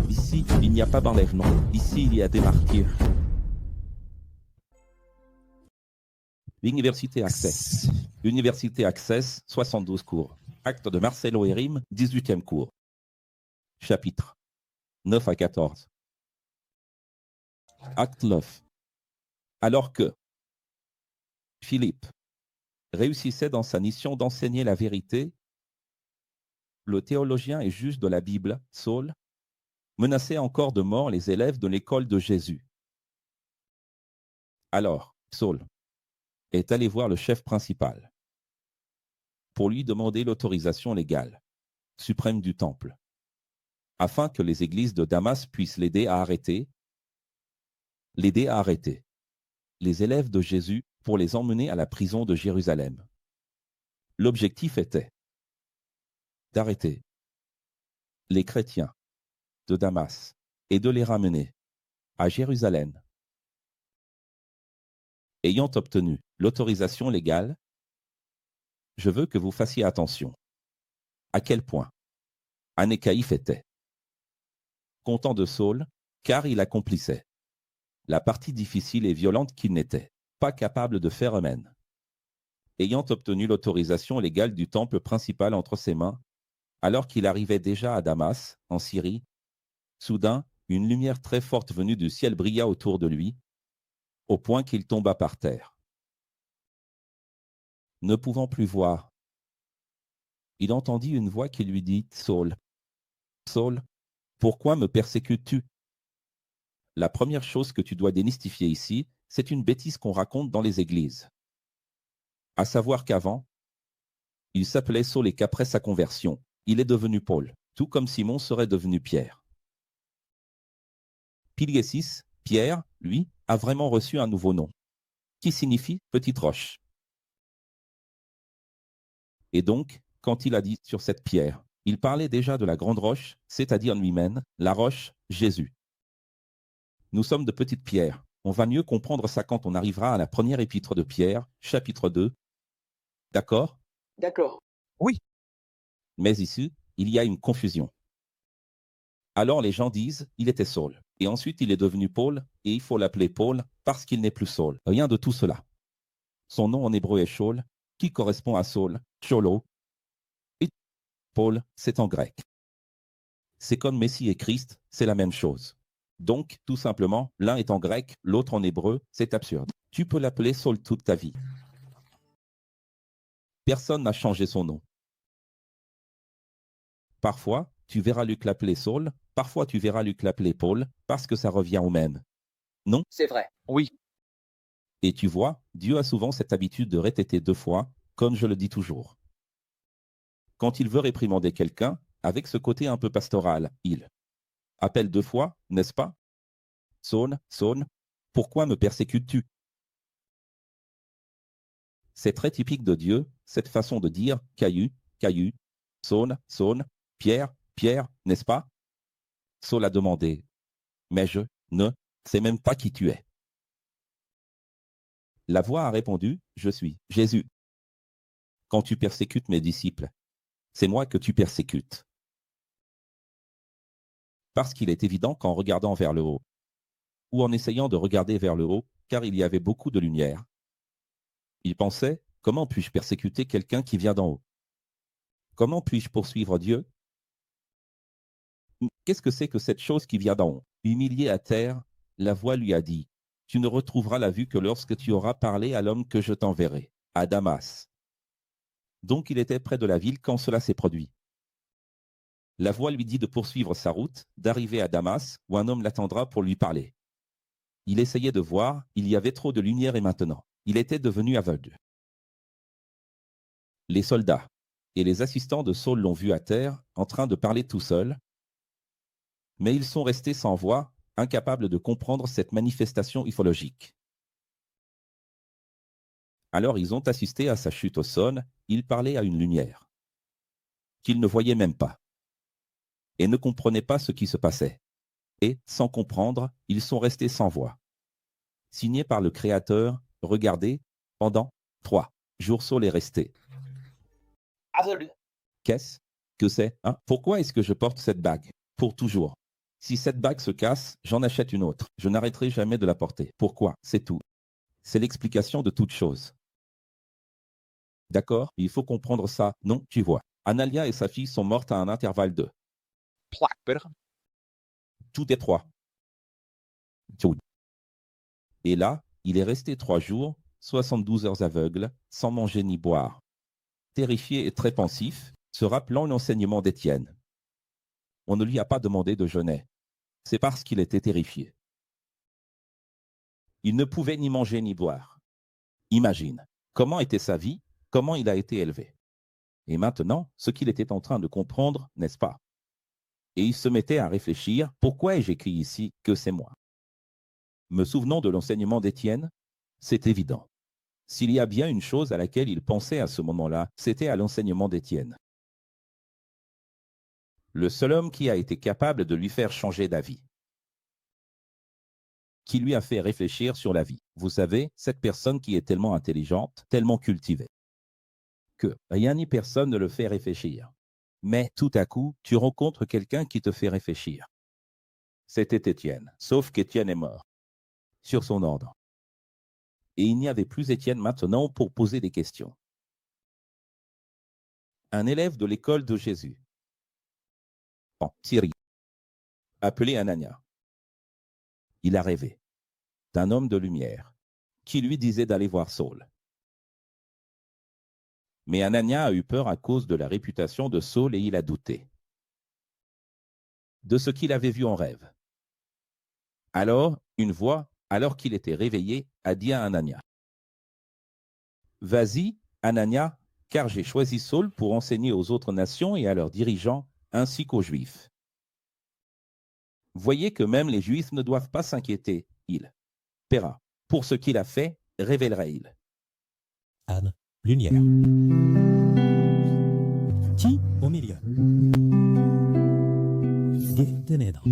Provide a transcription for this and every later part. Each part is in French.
Ici, il n'y a pas d'enlèvement. Ici, il y a des martyrs. L'Université Access. Université Access, 72 cours. Acte de Marcelo Herim, 18e cours. Chapitre 9 à 14. Acte 9. Alors que Philippe réussissait dans sa mission d'enseigner la vérité, le théologien et juge de la Bible, Saul, menaçait encore de mort les élèves de l'école de Jésus. Alors, Saul est allé voir le chef principal pour lui demander l'autorisation légale suprême du temple, afin que les églises de Damas puissent l'aider à arrêter les élèves de Jésus pour les emmener à la prison de Jérusalem. L'objectif était d'arrêter les chrétiens de Damas et de les ramener à Jérusalem. Ayant obtenu l'autorisation légale, je veux que vous fassiez attention à quel point Anécaïphe était content de Saul, car il accomplissait la partie difficile et violente qu'il n'était pas capable de faire eux-mêmes. Ayant obtenu l'autorisation légale du temple principal entre ses mains, alors qu'il arrivait déjà à Damas, en Syrie, soudain, une lumière très forte venue du ciel brilla autour de lui, au point qu'il tomba par terre. Ne pouvant plus voir, il entendit une voix qui lui dit « Saul, Saul, pourquoi me persécutes-tu » La première chose que tu dois démystifier ici, c'est une bêtise qu'on raconte dans les églises. À savoir qu'avant, il s'appelait Saul et qu'après sa conversion, il est devenu Paul, tout comme Simon serait devenu Pierre. Pilier 6, Pierre, lui, a vraiment reçu un nouveau nom, qui signifie petite roche. Et donc, quand il a dit sur cette pierre, il parlait déjà de la grande roche, c'est-à-dire lui-même, la roche Jésus. Nous sommes de petites pierres. On va mieux comprendre ça quand on arrivera à la première épître de Pierre, chapitre 2. D'accord? D'accord. Oui. Mais ici, il y a une confusion. Alors les gens disent, il était Saul. Et ensuite, il est devenu Paul, et il faut l'appeler Paul parce qu'il n'est plus Saul. Rien de tout cela. Son nom en hébreu est Shaul, qui correspond à Saul, Cholo. Et Paul, c'est en grec. C'est comme Messie et Christ, c'est la même chose. Donc, tout simplement, l'un est en grec, l'autre en hébreu, c'est absurde. Tu peux l'appeler Saul toute ta vie. Personne n'a changé son nom. Parfois, tu verras Luc l'appeler Saul, parfois tu verras Luc l'appeler Paul, parce que ça revient au même. Non? C'est vrai. Oui. Et tu vois, Dieu a souvent cette habitude de répéter 2 fois, comme je le dis toujours. Quand il veut réprimander quelqu'un, avec ce côté un peu pastoral, il appelle 2 fois, n'est-ce pas? Saul, Saul, pourquoi me persécutes-tu? C'est très typique de Dieu, cette façon de dire Caillou, Caillou, Saul, Saul, Pierre, Pierre, n'est-ce pas? Saul a demandé, mais je ne sais même pas qui tu es. La voix a répondu, je suis Jésus. Quand tu persécutes mes disciples, c'est moi que tu persécutes. Parce qu'il est évident qu'en regardant vers le haut, ou en essayant de regarder vers le haut, car il y avait beaucoup de lumière, il pensait, comment puis-je persécuter quelqu'un qui vient d'en haut? Comment puis-je poursuivre Dieu? Qu'est-ce que c'est que cette chose qui vient d'en haut? Humilié à terre, la voix lui a dit, tu ne retrouveras la vue que lorsque tu auras parlé à l'homme que je t'enverrai, à Damas. Donc il était près de la ville quand cela s'est produit. La voix lui dit de poursuivre sa route, d'arriver à Damas, où un homme l'attendra pour lui parler. Il essayait de voir, il y avait trop de lumière et maintenant, il était devenu aveugle. Les soldats et les assistants de Saul l'ont vu à terre, en train de parler tout seul, mais ils sont restés sans voix, incapables de comprendre cette manifestation ufologique. Alors ils ont assisté à sa chute au sol, il parlait à une lumière, qu'ils ne voyaient même pas, et ne comprenaient pas ce qui se passait. Et, sans comprendre, ils sont restés sans voix. Signé par le Créateur, regardez, pendant 3 jours Saul est resté. Aveugle. Qu'est-ce que c'est, hein? Pourquoi est-ce que je porte cette bague? Pour toujours. Si cette bague se casse, j'en achète une autre. Je n'arrêterai jamais de la porter. Pourquoi? C'est tout. C'est l'explication de toute chose. D'accord? Il faut comprendre ça. Non, tu vois. Analia et sa fille sont mortes à un intervalle de tout est 3. Et là, il est resté 3 jours, 72 heures aveugle, sans manger ni boire. Terrifié et très pensif, se rappelant l'enseignement d'Étienne. On ne lui a pas demandé de jeûner. C'est parce qu'il était terrifié. Il ne pouvait ni manger ni boire. Imagine, comment était sa vie, comment il a été élevé. Et maintenant, ce qu'il était en train de comprendre, n'est-ce pas? Et il se mettait à réfléchir, pourquoi ai-je écrit ici que c'est moi? Me souvenant de l'enseignement d'Étienne, c'est évident. S'il y a bien une chose à laquelle il pensait à ce moment-là, c'était à l'enseignement d'Étienne. Le seul homme qui a été capable de lui faire changer d'avis. Qui lui a fait réfléchir sur la vie. Vous savez, cette personne qui est tellement intelligente, tellement cultivée, que rien ni personne ne le fait réfléchir. Mais tout à coup, tu rencontres quelqu'un qui te fait réfléchir. C'était Étienne, sauf qu'Étienne est mort, sur son ordre. Et il n'y avait plus Étienne maintenant pour poser des questions. Un élève de l'école de Jésus, en Syrie, appelé Anania. Il a rêvé d'un homme de lumière qui lui disait d'aller voir Saul. Mais Anania a eu peur à cause de la réputation de Saul et il a douté de ce qu'il avait vu en rêve. Alors, une voix, alors qu'il était réveillé, a dit à Anania, « Vas-y, Anania, car j'ai choisi Saul pour enseigner aux autres nations et à leurs dirigeants, ainsi qu'aux Juifs. Voyez que même les Juifs ne doivent pas s'inquiéter, il paiera. Pour ce qu'il a fait, révélera-il. » Anne, lumière. Qui au milieu. Ténèbres.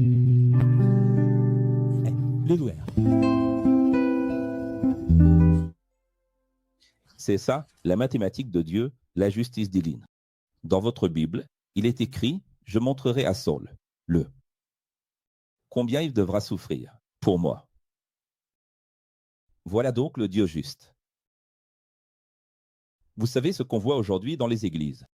Lumière. C'est ça, la mathématique de Dieu, la justice divine. Dans votre Bible, il est écrit, « Je montrerai à Saul, le combien il devra souffrir pour moi. » Voilà donc le Dieu juste. Vous savez ce qu'on voit aujourd'hui dans les églises.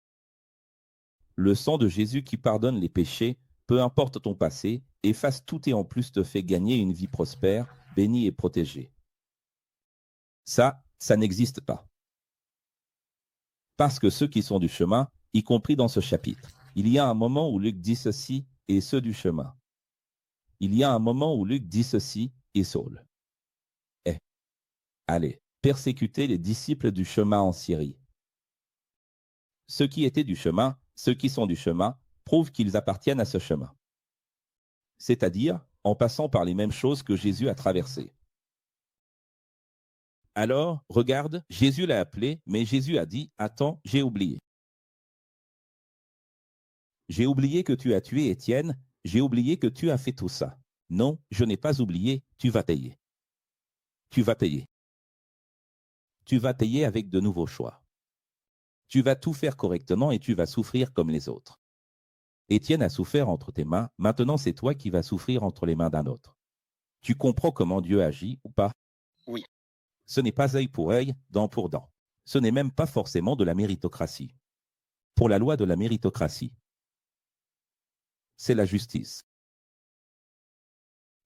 Le sang de Jésus qui pardonne les péchés, peu importe ton passé, efface tout et en plus te fait gagner une vie prospère, bénie et protégée. Ça n'existe pas. Parce que ceux qui sont du chemin, y compris dans ce chapitre, il y a un moment où Luc dit ceci et ceux du chemin. Il y a un moment où Luc dit ceci et Saul. Allez, persécuter les disciples du chemin en Syrie. Ceux qui étaient du chemin, ceux qui sont du chemin, prouvent qu'ils appartiennent à ce chemin. C'est-à-dire en passant par les mêmes choses que Jésus a traversées. Alors, regarde, Jésus l'a appelé, mais Jésus a dit, « Attends, j'ai oublié. J'ai oublié que tu as tué Étienne, j'ai oublié que tu as fait tout ça. Non, je n'ai pas oublié, tu vas payer. Tu vas payer. Tu vas payer avec de nouveaux choix. Tu vas tout faire correctement et tu vas souffrir comme les autres. Étienne a souffert entre tes mains, maintenant c'est toi qui vas souffrir entre les mains d'un autre. Tu comprends comment Dieu agit ou pas? Oui. Ce n'est pas œil pour œil, dent pour dent. Ce n'est même pas forcément de la méritocratie. Pour la loi de la méritocratie, c'est la justice.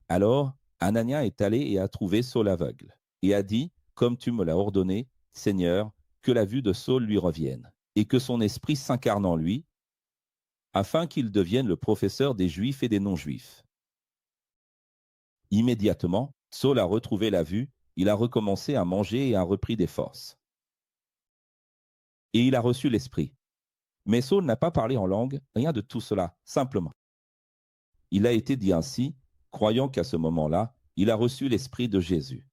Alors, Anania est allé et a trouvé Saul aveugle, et a dit, « Comme tu me l'as ordonné, Seigneur, que la vue de Saul lui revienne, et que son esprit s'incarne en lui, afin qu'il devienne le professeur des Juifs et des non-Juifs. » Immédiatement, Saul a retrouvé la vue, il a recommencé à manger et a repris des forces. Et il a reçu l'esprit. Mais Saul n'a pas parlé en langue, rien de tout cela, simplement. Il a été dit ainsi, croyant qu'à ce moment-là, il a reçu l'esprit de Jésus.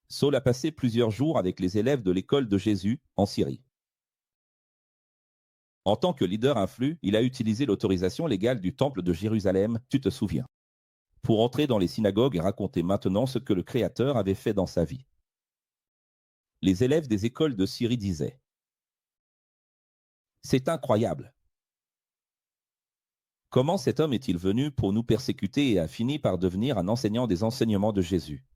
Saul a passé plusieurs jours avec les élèves de l'école de Jésus en Syrie. En tant que leader influ, il a utilisé l'autorisation légale du temple de Jérusalem, tu te souviens, pour entrer dans les synagogues et raconter maintenant ce que le Créateur avait fait dans sa vie. Les élèves des écoles de Syrie disaient, « C'est incroyable. Comment cet homme est-il venu pour nous persécuter et a fini par devenir un enseignant des enseignements de Jésus?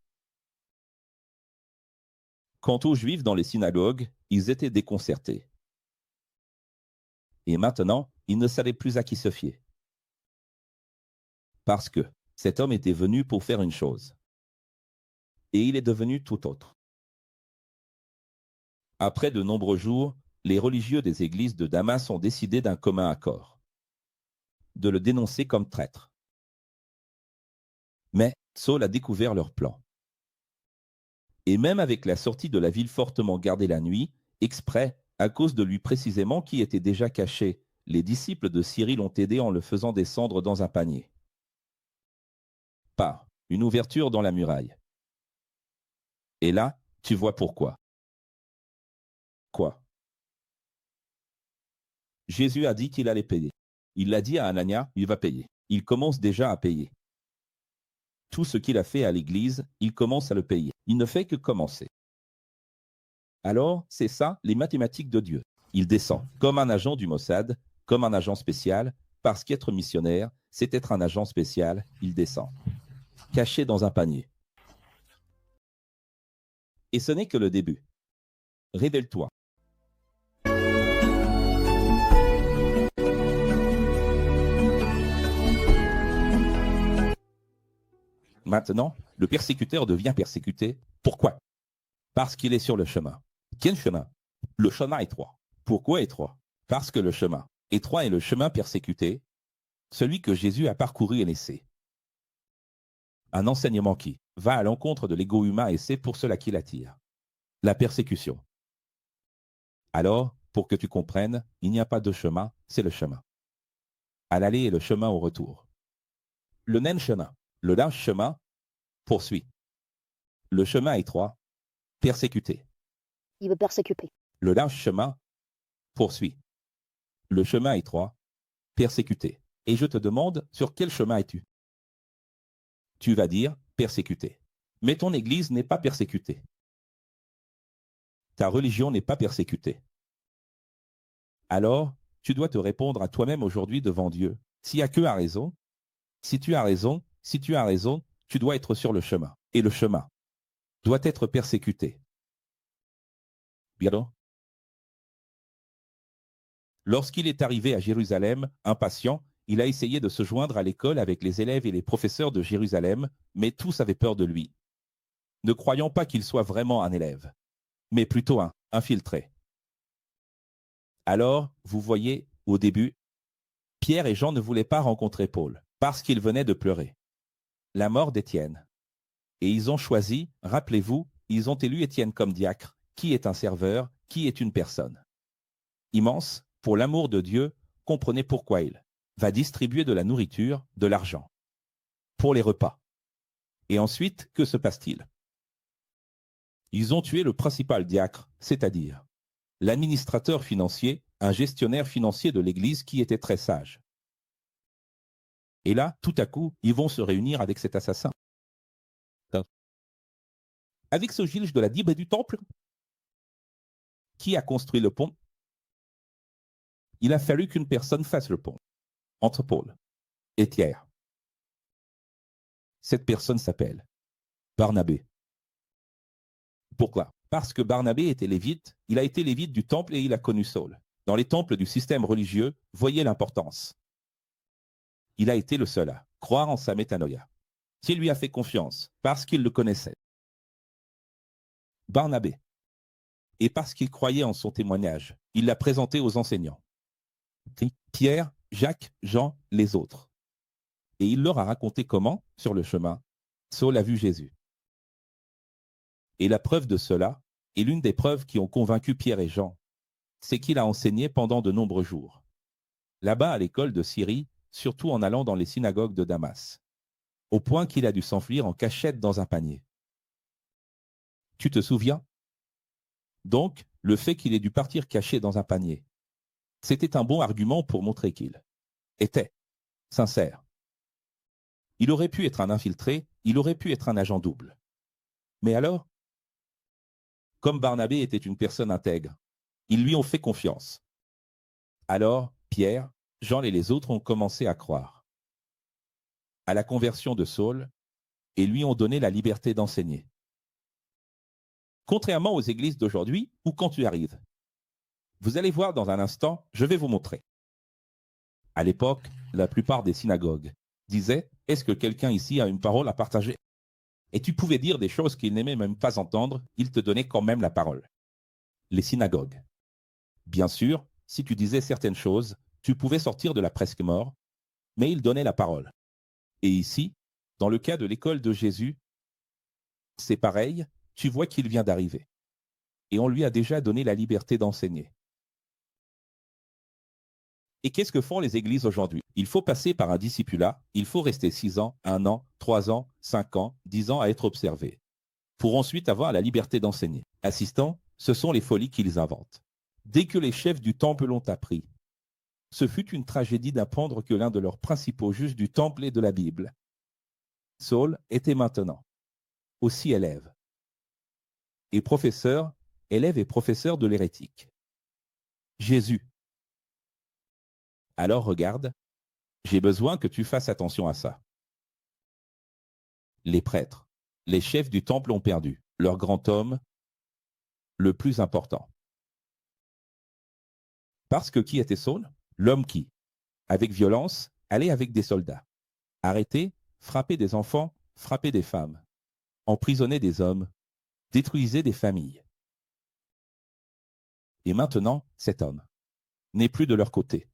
Quant aux Juifs dans les synagogues, ils étaient déconcertés. Et maintenant, ils ne savaient plus à qui se fier. Parce que cet homme était venu pour faire une chose. Et il est devenu tout autre. Après de nombreux jours, les religieux des églises de Damas ont décidé d'un commun accord de le dénoncer comme traître. Mais Saul a découvert leur plan. Et même avec la sortie de la ville fortement gardée la nuit, exprès, à cause de lui précisément qui était déjà caché, les disciples de Cyril l'ont aidé en le faisant descendre dans un panier. Par une ouverture dans la muraille. Et là, tu vois pourquoi. Quoi? Jésus a dit qu'il allait payer. Il l'a dit à Anania, il va payer. Il commence déjà à payer. Tout ce qu'il a fait à l'Église, il commence à le payer. Il ne fait que commencer. Alors, c'est ça, les mathématiques de Dieu. Il descend, comme un agent du Mossad, comme un agent spécial, parce qu'être missionnaire, c'est être un agent spécial, il descend. Caché dans un panier. Et ce n'est que le début. Révèle-toi. Maintenant, le persécuteur devient persécuté. Pourquoi? Parce qu'il est sur le chemin. Quel chemin? Le chemin étroit. Pourquoi étroit? Parce que le chemin étroit est le chemin persécuté, celui que Jésus a parcouru et laissé. Un enseignement qui va à l'encontre de l'ego humain et c'est pour cela qu'il attire. La persécution. Alors, pour que tu comprennes, il n'y a pas de chemin, c'est le chemin. À l'aller et le chemin au retour. Le nain chemin, le large chemin, poursuit. Le chemin étroit, persécuté. Il veut persécuter. Le large chemin, poursuit. Le chemin étroit, persécuté. Et je te demande, sur quel chemin es-tu? Tu vas dire, persécuté. Mais ton Église n'est pas persécutée. Ta religion n'est pas persécutée. Alors, tu dois te répondre à toi-même aujourd'hui devant Dieu. S'il n'y a que a raison, si tu as raison, si tu as raison, tu dois être sur le chemin. Et le chemin doit être persécuté. Bien. Lorsqu'il est arrivé à Jérusalem, impatient, il a essayé de se joindre à l'école avec les élèves et les professeurs de Jérusalem, mais tous avaient peur de lui, ne croyant pas qu'il soit vraiment un élève, mais plutôt un infiltré. Alors, vous voyez, au début, Pierre et Jean ne voulaient pas rencontrer Paul, parce qu'il venait de pleurer la mort d'Étienne. Et ils ont choisi, rappelez-vous, ils ont élu Étienne comme diacre, qui est un serveur, qui est une personne immense, pour l'amour de Dieu, comprenez pourquoi il va distribuer de la nourriture, de l'argent, pour les repas. Et ensuite, que se passe-t-il? Ils ont tué le principal diacre, c'est-à-dire l'administrateur financier, un gestionnaire financier de l'Église qui était très sage. Et là, tout à coup, ils vont se réunir avec cet assassin. Avec ce Gilge de la Bible et du Temple, qui a construit le pont? Il a fallu qu'une personne fasse le pont, entre Paul et Pierre. Cette personne s'appelle Barnabé. Pourquoi? Parce que Barnabé était lévite, il a été lévite du temple et il a connu Saul. Dans les temples du système religieux, voyez l'importance. Il a été le seul à croire en sa métanoïa, qui lui a fait confiance, parce qu'il le connaissait. Barnabé. Et parce qu'il croyait en son témoignage, il l'a présenté aux enseignants. Pierre, Jacques, Jean, les autres. Et il leur a raconté comment, sur le chemin, Saul a vu Jésus. Et la preuve de cela, et l'une des preuves qui ont convaincu Pierre et Jean, c'est qu'il a enseigné pendant de nombreux jours. Là-bas à l'école de Syrie, surtout en allant dans les synagogues de Damas, au point qu'il a dû s'enfuir en cachette dans un panier. Tu te souviens? Donc, le fait qu'il ait dû partir caché dans un panier, c'était un bon argument pour montrer qu'il était sincère. Il aurait pu être un infiltré, il aurait pu être un agent double. Mais alors, comme Barnabé était une personne intègre, ils lui ont fait confiance. Alors, Pierre, Jean et les autres ont commencé à croire à la conversion de Saul et lui ont donné la liberté d'enseigner. Contrairement aux églises d'aujourd'hui où quand tu arrives, vous allez voir dans un instant, je vais vous montrer. À l'époque, la plupart des synagogues disaient « Est-ce que quelqu'un ici a une parole à partager ?» Et tu pouvais dire des choses qu'il n'aimait même pas entendre, il te donnait quand même la parole. Les synagogues. Bien sûr, si tu disais certaines choses, tu pouvais sortir de la presque mort, mais il donnait la parole. Et ici, dans le cas de l'école de Jésus, c'est pareil, tu vois qu'il vient d'arriver. Et on lui a déjà donné la liberté d'enseigner. Et qu'est-ce que font les églises aujourd'hui? Il faut passer par un discipulat, il faut rester 6 ans, 1 an, 3 ans, 5 ans, 10 ans à être observé, pour ensuite avoir la liberté d'enseigner. Assistants, ce sont les folies qu'ils inventent. Dès que les chefs du temple l'ont appris, ce fut une tragédie d'apprendre que l'un de leurs principaux juges du temple et de la Bible, Saul, était maintenant aussi élève et professeur, élève et professeur de l'hérétique, Jésus. Alors regarde, j'ai besoin que tu fasses attention à ça. Les prêtres, les chefs du temple ont perdu leur grand homme, le plus important. Parce que qui était Saul? L'homme qui, avec violence, allait avec des soldats, arrêtait, frappait des enfants, frappait des femmes, emprisonnait des hommes, détruisait des familles. Et maintenant, cet homme n'est plus de leur côté.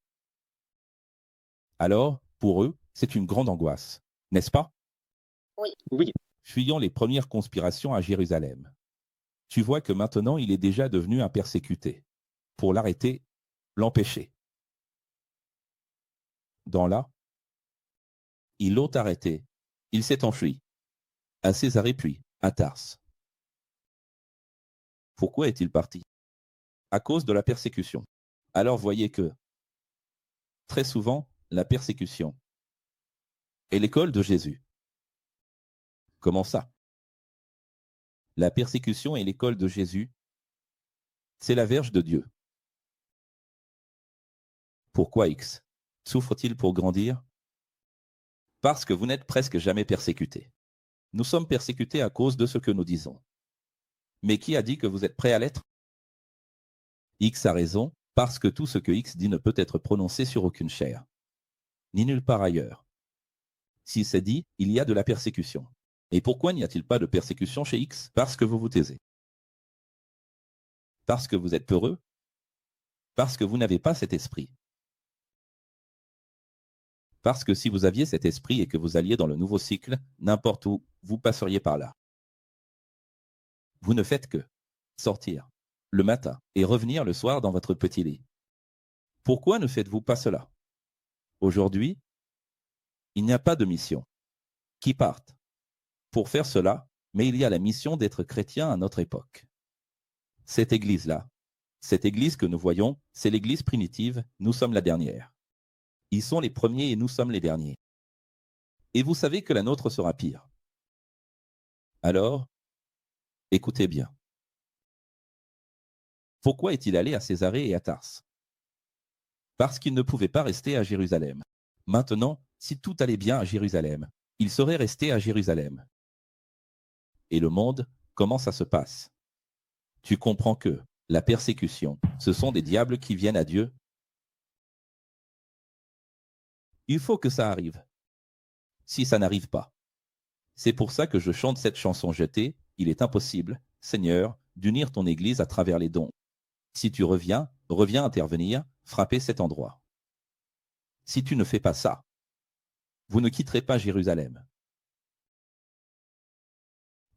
Alors, pour eux, c'est une grande angoisse, n'est-ce pas? Oui, Fuyant les premières conspirations à Jérusalem. Tu vois que maintenant il est déjà devenu un persécuté. Pour l'arrêter, l'empêcher. Dans là, ils l'ont arrêté. Il s'est enfui. À Césarée puis à Tarse. Pourquoi est-il parti? À cause de la persécution. Alors voyez que, très souvent, la persécution est l'école de Jésus. Comment ça? La persécution est l'école de Jésus. C'est la verge de Dieu. Pourquoi X souffre-t-il pour grandir? Parce que vous n'êtes presque jamais persécuté. Nous sommes persécutés à cause de ce que nous disons. Mais qui a dit que vous êtes prêt à l'être? X a raison, parce que tout ce que X dit ne peut être prononcé sur aucune chair, ni nulle part ailleurs. Si c'est dit, il y a de la persécution. Et pourquoi n'y a-t-il pas de persécution chez X? Parce que vous vous taisez. Parce que vous êtes peureux. Parce que vous n'avez pas cet esprit. Parce que si vous aviez cet esprit et que vous alliez dans le nouveau cycle, n'importe où, vous passeriez par là. Vous ne faites que sortir le matin et revenir le soir dans votre petit lit. Pourquoi ne faites-vous pas cela? Aujourd'hui, il n'y a pas de mission qui parte pour faire cela, mais il y a la mission d'être chrétien à notre époque. Cette église-là, cette église que nous voyons, c'est l'église primitive, nous sommes la dernière. Ils sont les premiers et nous sommes les derniers. Et vous savez que la nôtre sera pire. Alors, écoutez bien. Pourquoi est-il allé à Césarée et à Tarse? Parce qu'il ne pouvait pas rester à Jérusalem. Maintenant, si tout allait bien à Jérusalem, il serait resté à Jérusalem. Et le monde, comment ça se passe? Tu comprends que la persécution, ce sont des diables qui viennent à Dieu. Il faut que ça arrive. Si ça n'arrive pas. C'est pour ça que je chante cette chanson jetée. Il est impossible, Seigneur, d'unir ton Église à travers les dons. Si tu reviens intervenir, frapper cet endroit. Si tu ne fais pas ça, vous ne quitterez pas Jérusalem.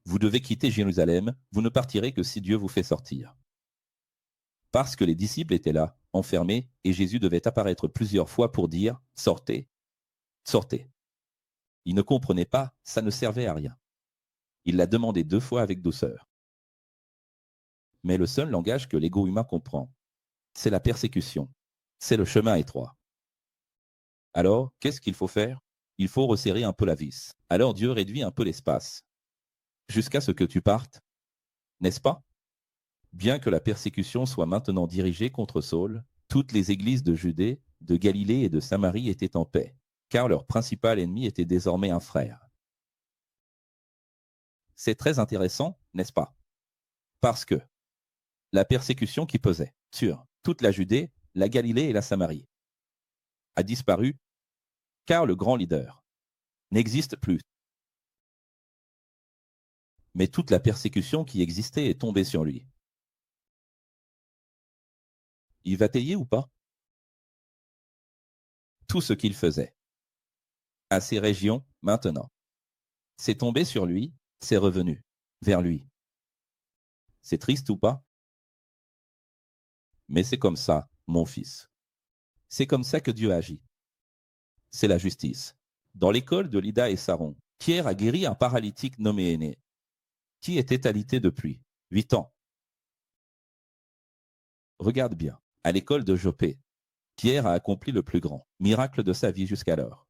Vous devez quitter Jérusalem, vous ne partirez que si Dieu vous fait sortir. Parce que les disciples étaient là, enfermés, et Jésus devait apparaître plusieurs fois pour dire « Sortez, sortez ». Ils ne comprenaient pas, ça ne servait à rien. Il l'a demandé 2 fois avec douceur. Mais le seul langage que l'ego humain comprend, c'est la persécution, c'est le chemin étroit. Alors, qu'est-ce qu'il faut faire? Il faut resserrer un peu la vis. Alors Dieu réduit un peu l'espace, jusqu'à ce que tu partes, n'est-ce pas? Bien que la persécution soit maintenant dirigée contre Saul, toutes les églises de Judée de Galilée et de Samarie étaient en paix, car leur principal ennemi était désormais un frère. C'est très intéressant, n'est-ce pas? Parce que la persécution qui pesait sur toute la Judée, la Galilée et la Samarie a disparu, car le grand leader n'existe plus. Mais toute la persécution qui existait est tombée sur lui. Il va payer ou pas? Tout ce qu'il faisait à ces régions maintenant, c'est tombé sur lui, c'est revenu vers lui. C'est triste ou pas? Mais c'est comme ça, mon fils. C'est comme ça que Dieu agit. C'est la justice. Dans l'école de Lida et Saron, Pierre a guéri un paralytique nommé Aîné, qui était alité depuis 8 ans. Regarde bien, à l'école de Joppé, Pierre a accompli le plus grand miracle de sa vie jusqu'alors.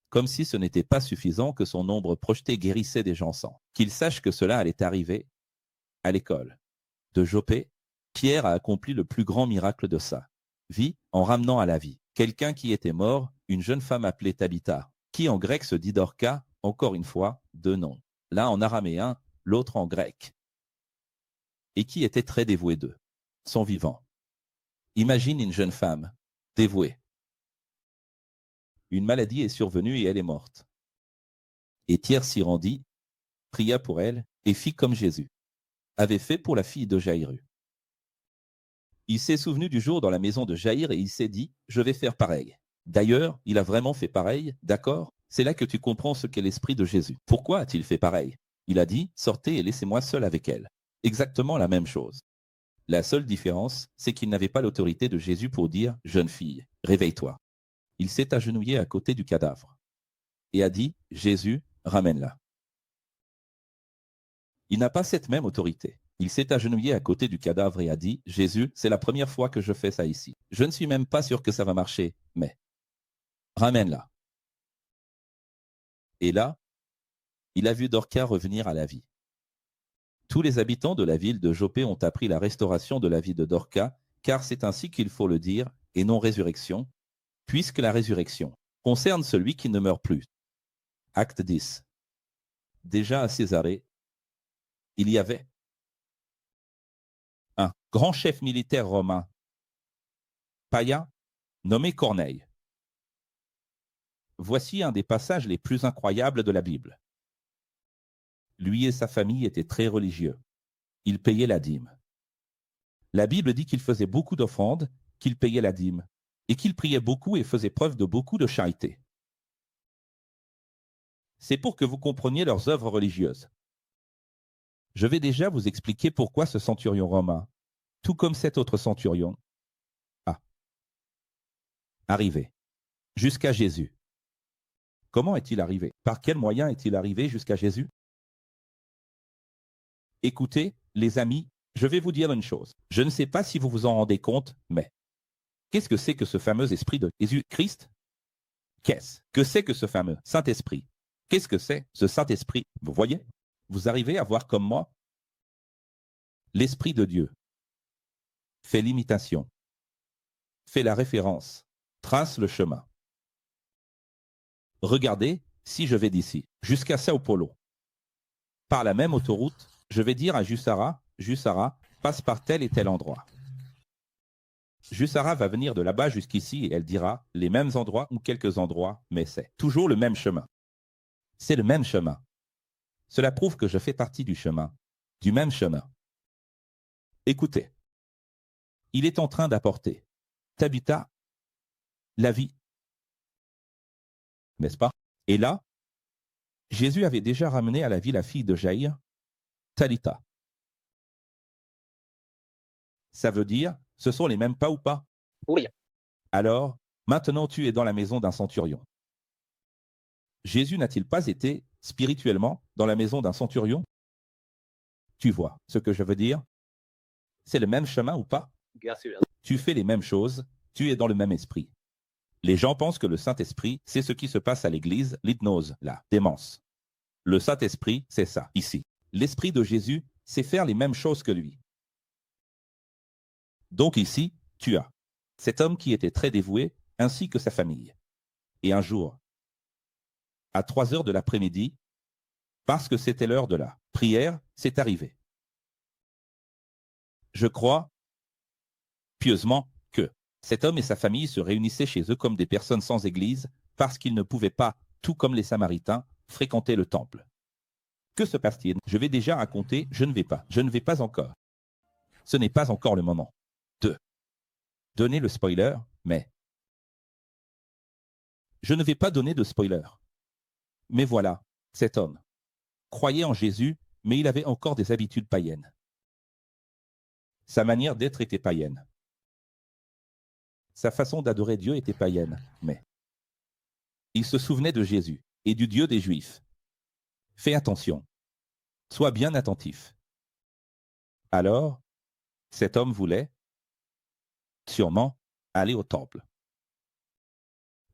Comme si ce n'était pas suffisant que son ombre projetée guérissait des gens sans qu'il sache que cela allait arriver, à l'école de Joppé, Pierre a accompli le plus grand miracle de sa vie en ramenant à la vie quelqu'un qui était mort, une jeune femme appelée Tabitha, qui en grec se dit Dorca, encore une fois, deux noms. L'un en araméen, l'autre en grec. Et qui était très dévouée d'eux, son vivant. Imagine une jeune femme, dévouée. Une maladie est survenue et elle est morte. Et Pierre s'y rendit, pria pour elle, et fit comme Jésus avait fait pour la fille de Jaïru. Il s'est souvenu du jour dans la maison de Jaïr et il s'est dit, je vais faire pareil. D'ailleurs, il a vraiment fait pareil, d'accord? C'est là que tu comprends ce qu'est l'esprit de Jésus. Pourquoi a-t-il fait pareil? Il a dit, sortez et laissez-moi seul avec elle. Exactement la même chose. La seule différence, c'est qu'il n'avait pas l'autorité de Jésus pour dire, jeune fille, réveille-toi. Il s'est agenouillé à côté du cadavre et a dit, Jésus, ramène-la. Il n'a pas cette même autorité. Il s'est agenouillé à côté du cadavre et a dit, Jésus, c'est la première fois que je fais ça ici. Je ne suis même pas sûr que ça va marcher, mais ramène-la. Et là, il a vu Dorca revenir à la vie. Tous les habitants de la ville de Joppé ont appris la restauration de la vie de Dorca, car c'est ainsi qu'il faut le dire, et non résurrection, puisque la résurrection concerne celui qui ne meurt plus. Acte 10. Déjà à Césarée, il y avait un grand chef militaire romain, païen, nommé Corneille. Voici un des passages les plus incroyables de la Bible. Lui et sa famille étaient très religieux. Ils payaient la dîme. La Bible dit qu'il faisait beaucoup d'offrandes, qu'il payait la dîme, et qu'il priait beaucoup et faisait preuve de beaucoup de charité. C'est pour que vous compreniez leurs œuvres religieuses. Je vais déjà vous expliquer pourquoi ce centurion romain, tout comme cet autre centurion, a arrivé jusqu'à Jésus. Comment est-il arrivé? Par quel moyen est-il arrivé jusqu'à Jésus? Écoutez, les amis, je vais vous dire une chose. Je ne sais pas si vous vous en rendez compte, mais qu'est-ce que c'est que ce fameux esprit de Jésus-Christ? Qu'est-ce que c'est que ce fameux Saint-Esprit? Qu'est-ce que c'est ce Saint-Esprit? Vous voyez? Vous arrivez à voir comme moi? L'Esprit de Dieu fait l'imitation, fait la référence, trace le chemin. Regardez, si je vais d'ici jusqu'à Sao Paulo, par la même autoroute, je vais dire à Jussara, passe par tel et tel endroit. Jussara va venir de là-bas jusqu'ici et elle dira les mêmes endroits ou quelques endroits, mais c'est toujours le même chemin. C'est le même chemin. Cela prouve que je fais partie du chemin, du même chemin. Écoutez, il est en train d'apporter Tabitha la vie, n'est-ce pas? Et là, Jésus avait déjà ramené à la vie la fille de Jaïr, Talitha. Ça veut dire, ce sont les mêmes pas ou pas? Oui. Alors, maintenant tu es dans la maison d'un centurion. Jésus n'a-t-il pas été, spirituellement, dans la maison d'un centurion? Tu vois ce que je veux dire? C'est le même chemin ou pas? Bien sûr. Tu fais les mêmes choses, tu es dans le même esprit. Les gens pensent que le Saint-Esprit, c'est ce qui se passe à l'église, l'hypnose, la démence. Le Saint-Esprit, c'est ça, ici. L'Esprit de Jésus, c'est faire les mêmes choses que lui. Donc ici, tu as cet homme qui était très dévoué, ainsi que sa famille. Et un jour, à 3 heures de l'après-midi, parce que c'était l'heure de la prière, c'est arrivé. Je crois pieusement que cet homme et sa famille se réunissaient chez eux comme des personnes sans église parce qu'ils ne pouvaient pas, tout comme les Samaritains, fréquenter le temple. Que se passe-t-il? Je vais déjà raconter, je ne vais pas encore. Ce n'est pas encore le moment de donner le spoiler, mais je ne vais pas donner de spoiler. Mais voilà, cet homme croyait en Jésus, mais il avait encore des habitudes païennes. Sa manière d'être était païenne. Sa façon d'adorer Dieu était païenne, mais il se souvenait de Jésus et du Dieu des Juifs. Fais attention. Sois bien attentif. Alors, cet homme voulait sûrement aller au temple.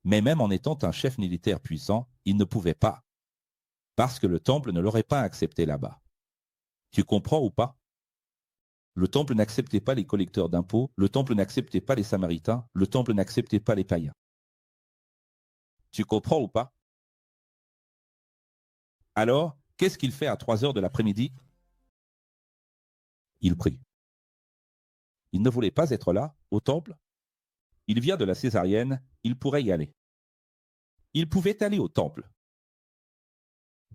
Mais même en étant un chef militaire puissant, il ne pouvait pas, parce que le temple ne l'aurait pas accepté là-bas. Tu comprends ou pas? Le temple n'acceptait pas les collecteurs d'impôts, le temple n'acceptait pas les Samaritains, le temple n'acceptait pas les païens. Tu comprends ou pas? Alors, qu'est-ce qu'il fait à 3 heures de l'après-midi? Il prie. Il ne voulait pas être là, au temple. Il vient de la Césarienne, il pourrait y aller. Il pouvait aller au temple.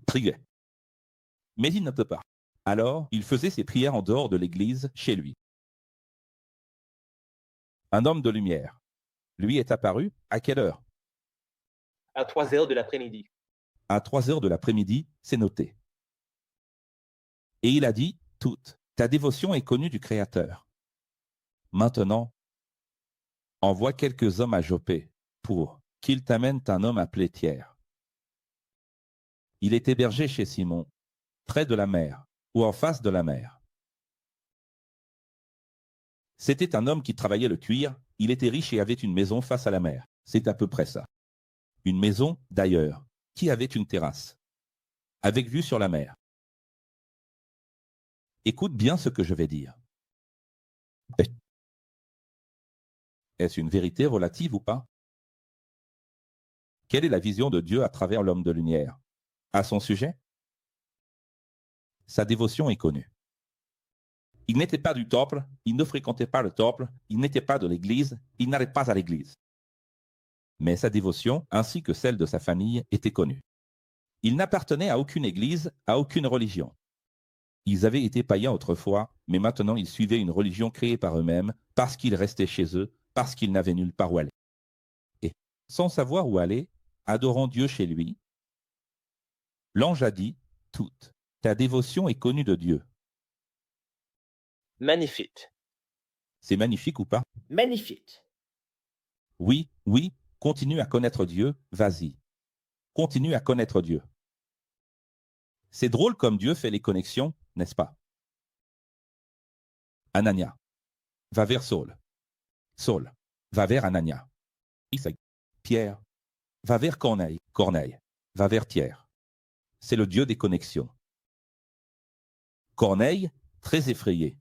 Prier. Mais il ne peut pas. Alors, il faisait ses prières en dehors de l'église, chez lui. Un homme de lumière, lui, est apparu à quelle heure? À 3 heures de l'après-midi. À 3 heures de l'après-midi, c'est noté. Et il a dit, toute ta dévotion est connue du Créateur. Maintenant, envoie quelques hommes à Joppé pour qu'ils t'amènent un homme appelé Pierre. Il est hébergé chez Simon, près de la mer, ou en face de la mer. C'était un homme qui travaillait le cuir, il était riche et avait une maison face à la mer. C'est à peu près ça. Une maison, d'ailleurs, qui avait une terrasse, avec vue sur la mer. Écoute bien ce que je vais dire. Est-ce une vérité relative ou pas? Quelle est la vision de Dieu à travers l'homme de lumière? À son sujet? Sa dévotion est connue. Il n'était pas du temple, il ne fréquentait pas le temple, il n'était pas de l'église, il n'allait pas à l'église. Mais sa dévotion, ainsi que celle de sa famille, était connue. Il n'appartenait à aucune église, à aucune religion. Ils avaient été païens autrefois, mais maintenant ils suivaient une religion créée par eux-mêmes, parce qu'ils restaient chez eux, parce qu'ils n'avaient nulle part où aller. Et, sans savoir où aller, adorant Dieu chez lui, l'ange a dit, toute ta dévotion est connue de Dieu. Magnifique. C'est magnifique ou pas? Magnifique. Oui, oui, continue à connaître Dieu, vas-y. Continue à connaître Dieu. C'est drôle comme Dieu fait les connexions, n'est-ce pas? Anania va vers Saul. Saul va vers Anania. Pierre va vers Corneille. Corneille va vers Pierre. C'est le Dieu des connexions. Corneille, très effrayé,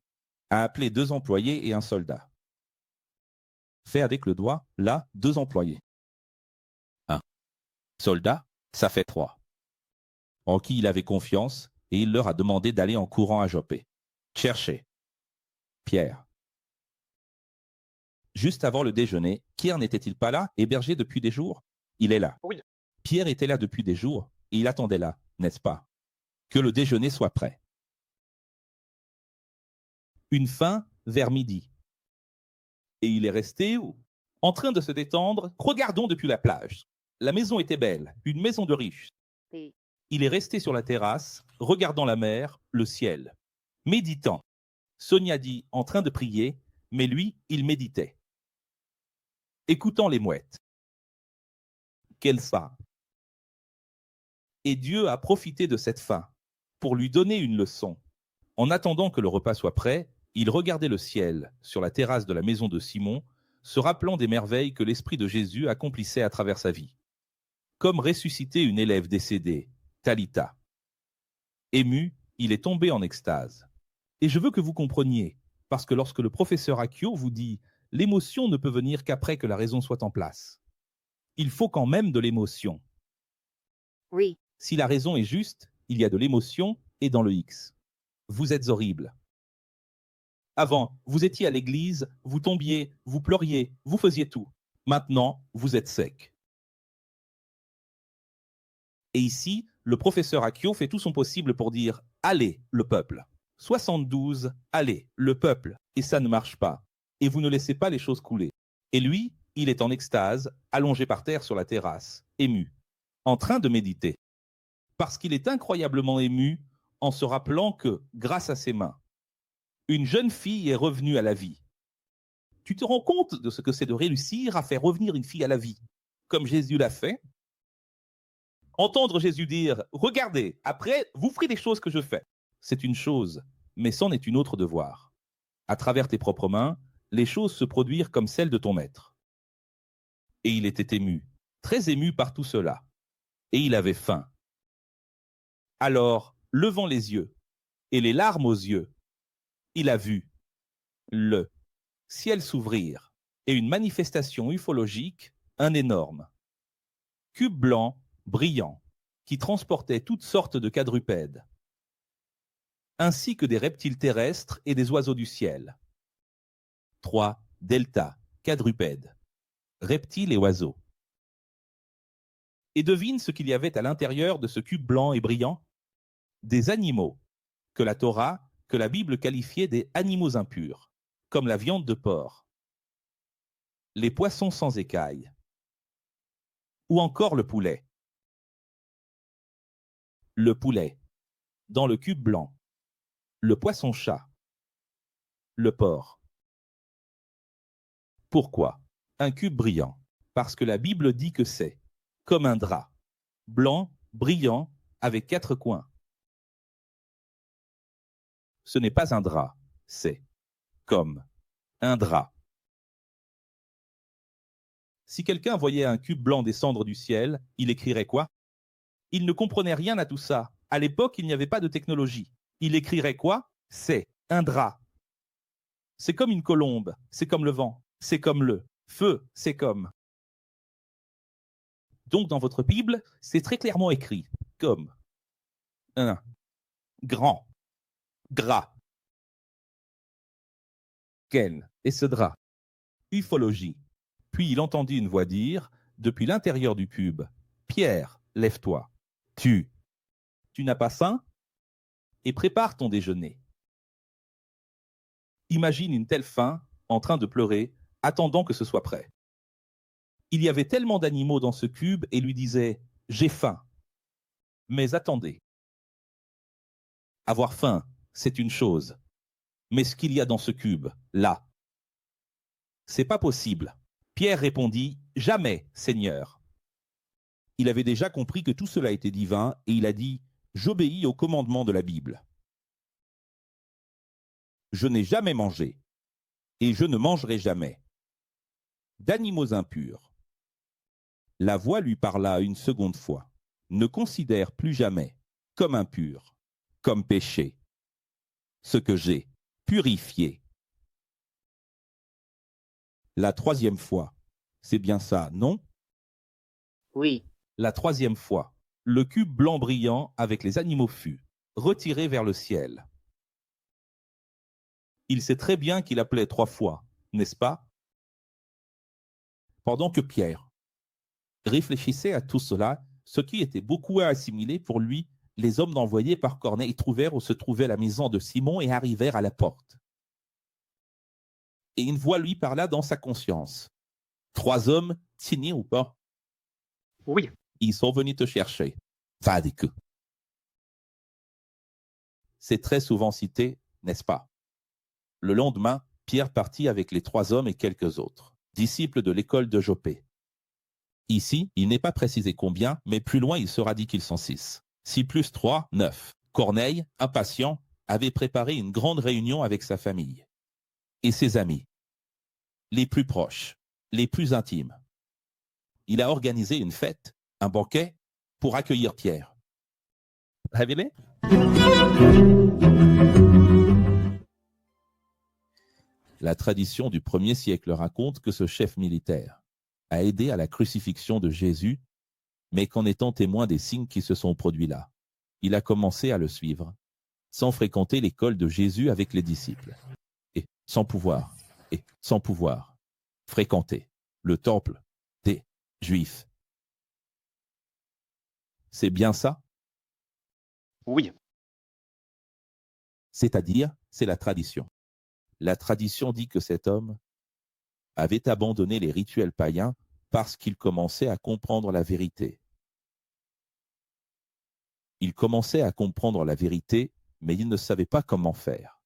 a appelé 2 employés et un soldat. Fait avec le doigt, là, 2 employés. 1 soldat, ça fait 3. En qui il avait confiance, et il leur a demandé d'aller en courant à Joppé. Chercher Pierre. Juste avant le déjeuner, Pierre n'était-il pas là, hébergé depuis des jours? Il est là. Oui. Pierre était là depuis des jours, et il attendait là, n'est-ce pas? Que le déjeuner soit prêt. Une faim vers midi. Et il est resté en train de se détendre. Regardons depuis la plage. La maison était belle, une maison de riche. Oui. Il est resté sur la terrasse, regardant la mer, le ciel, méditant. Sonia dit en train de prier, mais lui, il méditait. Écoutant les mouettes. Quelle faim! Et Dieu a profité de cette faim pour lui donner une leçon. En attendant que le repas soit prêt, il regardait le ciel sur la terrasse de la maison de Simon, se rappelant des merveilles que l'Esprit de Jésus accomplissait à travers sa vie. Comme ressusciter une élève décédée, Talitha. Ému, il est tombé en extase. Et je veux que vous compreniez, parce que lorsque le professeur Akio vous dit L'émotion ne peut venir qu'après que la raison soit en place. Il faut quand même de l'émotion. Oui. Si la raison est juste, il y a de l'émotion et dans le X. Vous êtes horrible. Avant, vous étiez à l'église, vous tombiez, vous pleuriez, vous faisiez tout. Maintenant, vous êtes sec. Et ici, le professeur Akio fait tout son possible pour dire « Allez, le peuple ». 72, allez, le peuple. Et ça ne marche pas. Et vous ne laissez pas les choses couler. Et lui, il est en extase, allongé par terre sur la terrasse, ému, en train de méditer. Parce qu'il est incroyablement ému en se rappelant que, grâce à ses mains, une jeune fille est revenue à la vie. Tu te rends compte de ce que c'est de réussir à faire revenir une fille à la vie, comme Jésus l'a fait? Entendre Jésus dire « Regardez, après, vous ferez les choses que je fais », c'est une chose, mais c'en est une autre de voir. À travers tes propres mains, les choses se produire comme celles de ton maître. Et il était ému, très ému par tout cela. Et il avait faim. Alors, levant les yeux, et les larmes aux yeux, il a vu le ciel s'ouvrir et une manifestation ufologique, un énorme cube blanc, brillant, qui transportait toutes sortes de quadrupèdes, ainsi que des reptiles terrestres et des oiseaux du ciel. 3. Delta, quadrupèdes, reptiles et oiseaux. Et devine ce qu'il y avait à l'intérieur de ce cube blanc et brillant? Des animaux, que la Torah, que la Bible qualifiait des animaux impurs, comme la viande de porc, les poissons sans écailles, ou encore le poulet. Le poulet, dans le cube blanc, le poisson-chat, le porc. Pourquoi? Un cube brillant, parce que la Bible dit que c'est comme un drap, blanc, brillant, avec 4 coins. Ce n'est pas un drap, c'est comme un drap. Si quelqu'un voyait un cube blanc descendre du ciel, il écrirait quoi? Il ne comprenait rien à tout ça. À l'époque, il n'y avait pas de technologie. Il écrirait quoi? C'est un drap. C'est comme une colombe, c'est comme le vent, c'est comme le feu, c'est comme. Donc dans votre Bible, c'est très clairement écrit comme un grand gras. Quel est ce drap? Ufologie. Puis il entendit une voix dire, depuis l'intérieur du cube, « Pierre, lève-toi. Tu n'as pas faim? Et prépare ton déjeuner. » Imagine une telle faim, en train de pleurer, attendant que ce soit prêt. Il y avait tellement d'animaux dans ce cube et lui disait « J'ai faim. » Mais attendez. Avoir faim, c'est une chose. Mais ce qu'il y a dans ce cube, là, c'est pas possible. Pierre répondit « Jamais, Seigneur. » Il avait déjà compris que tout cela était divin et il a dit « J'obéis au commandement de la Bible. Je n'ai jamais mangé et je ne mangerai jamais d'animaux impurs. » La voix lui parla une seconde fois. « Ne considère plus jamais comme impur, comme péché, ce que j'ai purifié. » La troisième fois, c'est bien ça, non? Oui. La troisième fois, le cube blanc brillant avec les animaux fut retiré vers le ciel. Il sait très bien qu'il appelait 3 fois, n'est-ce pas? Pendant que Pierre réfléchissait à tout cela, ce qui était beaucoup à assimiler pour lui, les hommes envoyés par Corneille trouvèrent où se trouvait la maison de Simon et arrivèrent à la porte. Et une voix lui parla dans sa conscience. 3 hommes, signés ou pas? Oui. Ils sont venus te chercher. Va avec eux. C'est très souvent cité, n'est-ce pas? Le lendemain, Pierre partit avec les 3 hommes et quelques autres, disciples de l'école de Joppé. Ici, il n'est pas précisé combien, mais plus loin, il sera dit qu'ils sont 6. 6 plus 3, 9. Corneille, impatient, avait préparé une grande réunion avec sa famille et ses amis, les plus proches, les plus intimes. Il a organisé une fête, un banquet, pour accueillir Pierre. Révélé? La tradition du 1er siècle raconte que ce chef militaire a aidé à la crucifixion de Jésus, mais qu'en étant témoin des signes qui se sont produits là, il a commencé à le suivre, sans fréquenter l'école de Jésus avec les disciples, et sans pouvoir fréquenter le temple des Juifs. C'est bien ça? Oui. C'est-à-dire, c'est la tradition. La tradition dit que cet homme avait abandonné les rituels païens parce qu'il commençait à comprendre la vérité. Il commençait à comprendre la vérité, mais il ne savait pas comment faire.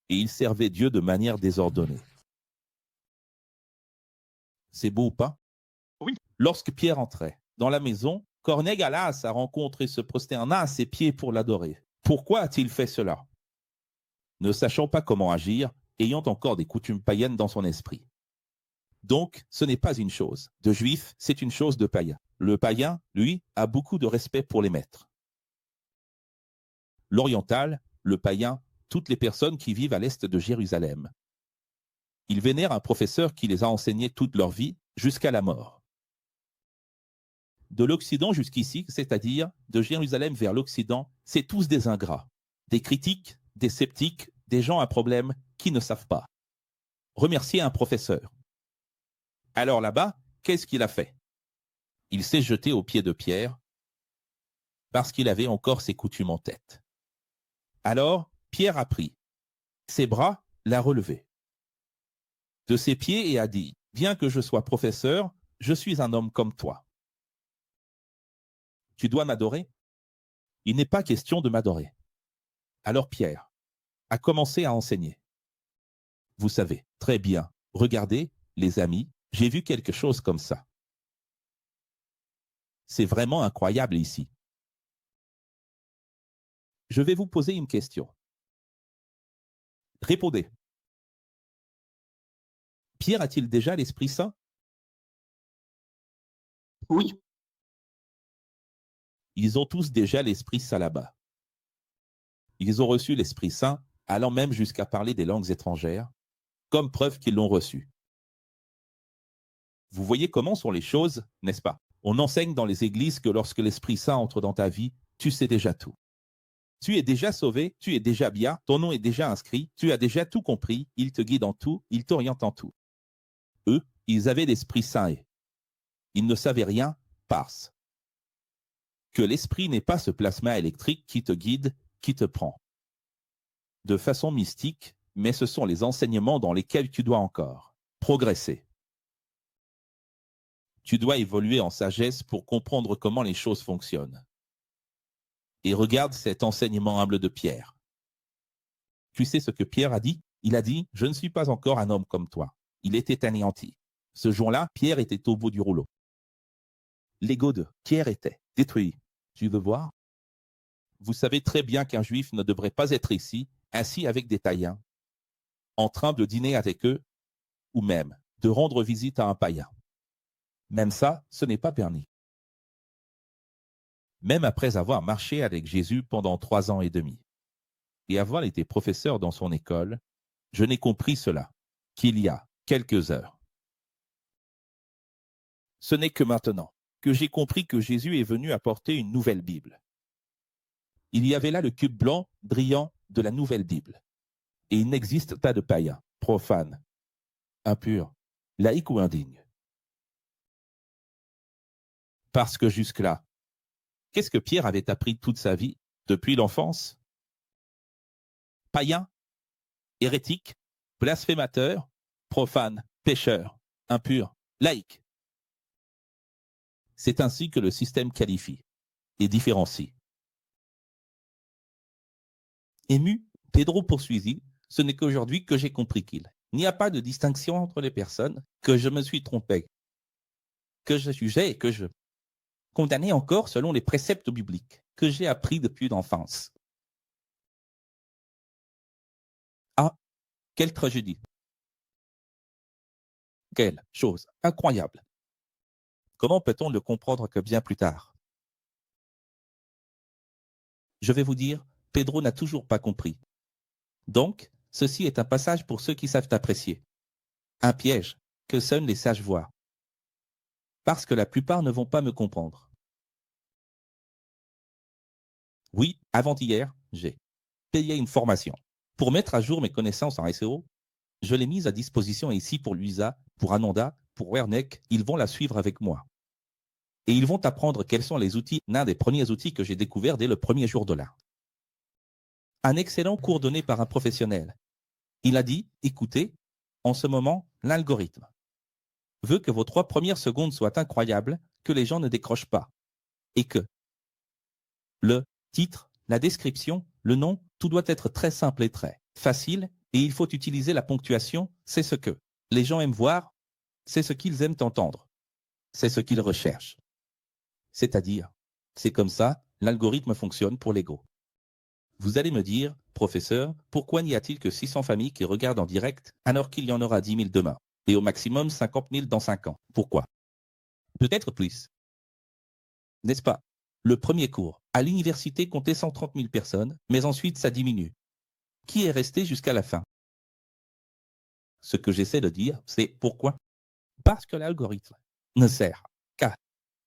Et il servait Dieu de manière désordonnée. C'est beau ou pas? Oui. Lorsque Pierre entrait dans la maison, Corneille alla à sa rencontre et se prosterna à ses pieds pour l'adorer. Pourquoi a-t-il fait cela? Ne sachant pas comment agir, ayant encore des coutumes païennes dans son esprit. Donc, ce n'est pas une chose de juif, c'est une chose de païen. Le païen, lui, a beaucoup de respect pour les maîtres. L'oriental, le païen, toutes les personnes qui vivent à l'est de Jérusalem. Ils vénèrent un professeur qui les a enseignés toute leur vie, jusqu'à la mort. De l'Occident jusqu'ici, c'est-à-dire de Jérusalem vers l'Occident, c'est tous des ingrats, des critiques, des sceptiques, des gens à problème qui ne savent pas. Remercier un professeur. Alors là-bas, qu'est-ce qu'il a fait? Il s'est jeté aux pieds de Pierre parce qu'il avait encore ses coutumes en tête. Alors, Pierre a pris ses bras, l'a relevé de ses pieds et a dit, « Bien que je sois professeur, je suis un homme comme toi. Tu dois m'adorer? Il n'est pas question de m'adorer. » Alors Pierre a commencé à enseigner. Vous savez, très bien, regardez, les amis, j'ai vu quelque chose comme ça. C'est vraiment incroyable ici. Je vais vous poser une question. Répondez. Pierre a-t-il déjà l'Esprit Saint? Oui. Ils ont tous déjà l'Esprit Saint là-bas. Ils ont reçu l'Esprit Saint, allant même jusqu'à parler des langues étrangères, comme preuve qu'ils l'ont reçu. Vous voyez comment sont les choses, n'est-ce pas? On enseigne dans les églises que lorsque l'Esprit Saint entre dans ta vie, tu sais déjà tout. Tu es déjà sauvé, tu es déjà bien, ton nom est déjà inscrit, tu as déjà tout compris, il te guide en tout, il t'oriente en tout. Eux, ils avaient l'Esprit Saint et ils ne savaient rien parce que l'Esprit n'est pas ce plasma électrique qui te guide, qui te prend de façon mystique, mais ce sont les enseignements dans lesquels tu dois encore progresser. Tu dois évoluer en sagesse pour comprendre comment les choses fonctionnent. Et regarde cet enseignement humble de Pierre. Tu sais ce que Pierre a dit? Il a dit, « Je ne suis pas encore un homme comme toi. » Il était anéanti. Ce jour-là, Pierre était au bout du rouleau. L'ego de Pierre était détruit. Tu veux voir? Vous savez très bien qu'un juif ne devrait pas être ici, assis avec des païens, en train de dîner avec eux, ou même de rendre visite à un païen. Même ça, ce n'est pas permis. Même après avoir marché avec Jésus pendant 3 ans et demi, et avoir été professeur dans son école, je n'ai compris cela qu'il y a quelques heures. Ce n'est que maintenant que j'ai compris que Jésus est venu apporter une nouvelle Bible. Il y avait là le cube blanc, brillant de la nouvelle Bible. Et il n'existe pas de païen, profane, impur, laïque ou indigne. Parce que jusque-là, qu'est-ce que Pierre avait appris toute sa vie, depuis l'enfance? Païen, hérétique, blasphémateur, profane, pécheur, impur, laïque. C'est ainsi que le système qualifie et différencie. Ému, Pedro poursuivit, ce n'est qu'aujourd'hui que j'ai compris qu'il n'y a pas de distinction entre les personnes, que je me suis trompé, que je jugeais et que je condamnais encore selon les préceptes bibliques que j'ai appris depuis l'enfance. Ah, quelle tragédie! Quelle chose incroyable! Comment peut-on le comprendre que bien plus tard? Je vais vous dire, Pedro n'a toujours pas compris. Donc, ceci est un passage pour ceux qui savent apprécier. Un piège que seuls les sages voient. Parce que la plupart ne vont pas me comprendre. Oui, avant-hier, j'ai payé une formation. Pour mettre à jour mes connaissances en SEO, je l'ai mise à disposition ici pour Luisa, pour Ananda, pour Werneck, ils vont la suivre avec moi. Et ils vont apprendre quels sont les outils, l'un des premiers outils que j'ai découvert dès le premier jour de là. Un excellent cours donné par un professionnel. Il a dit, écoutez, en ce moment, l'algorithme veut que vos 3 premières secondes soient incroyables, que les gens ne décrochent pas. Et que le titre, la description, le nom, tout doit être très simple et très facile, et il faut utiliser la ponctuation, c'est ce que les gens aiment voir, c'est ce qu'ils aiment entendre, c'est ce qu'ils recherchent. C'est-à-dire, c'est comme ça, l'algorithme fonctionne pour l'ego. Vous allez me dire, professeur, pourquoi n'y a-t-il que 600 familles qui regardent en direct alors qu'il y en aura 10 000 demain, et au maximum 50 000 dans 5 ans? Pourquoi? Peut-être plus. N'est-ce pas? Le premier cours, à l'université, comptait 130 000 personnes, mais ensuite ça diminue. Qui est resté jusqu'à la fin? Ce que j'essaie de dire, c'est pourquoi? Parce que l'algorithme ne sert qu'à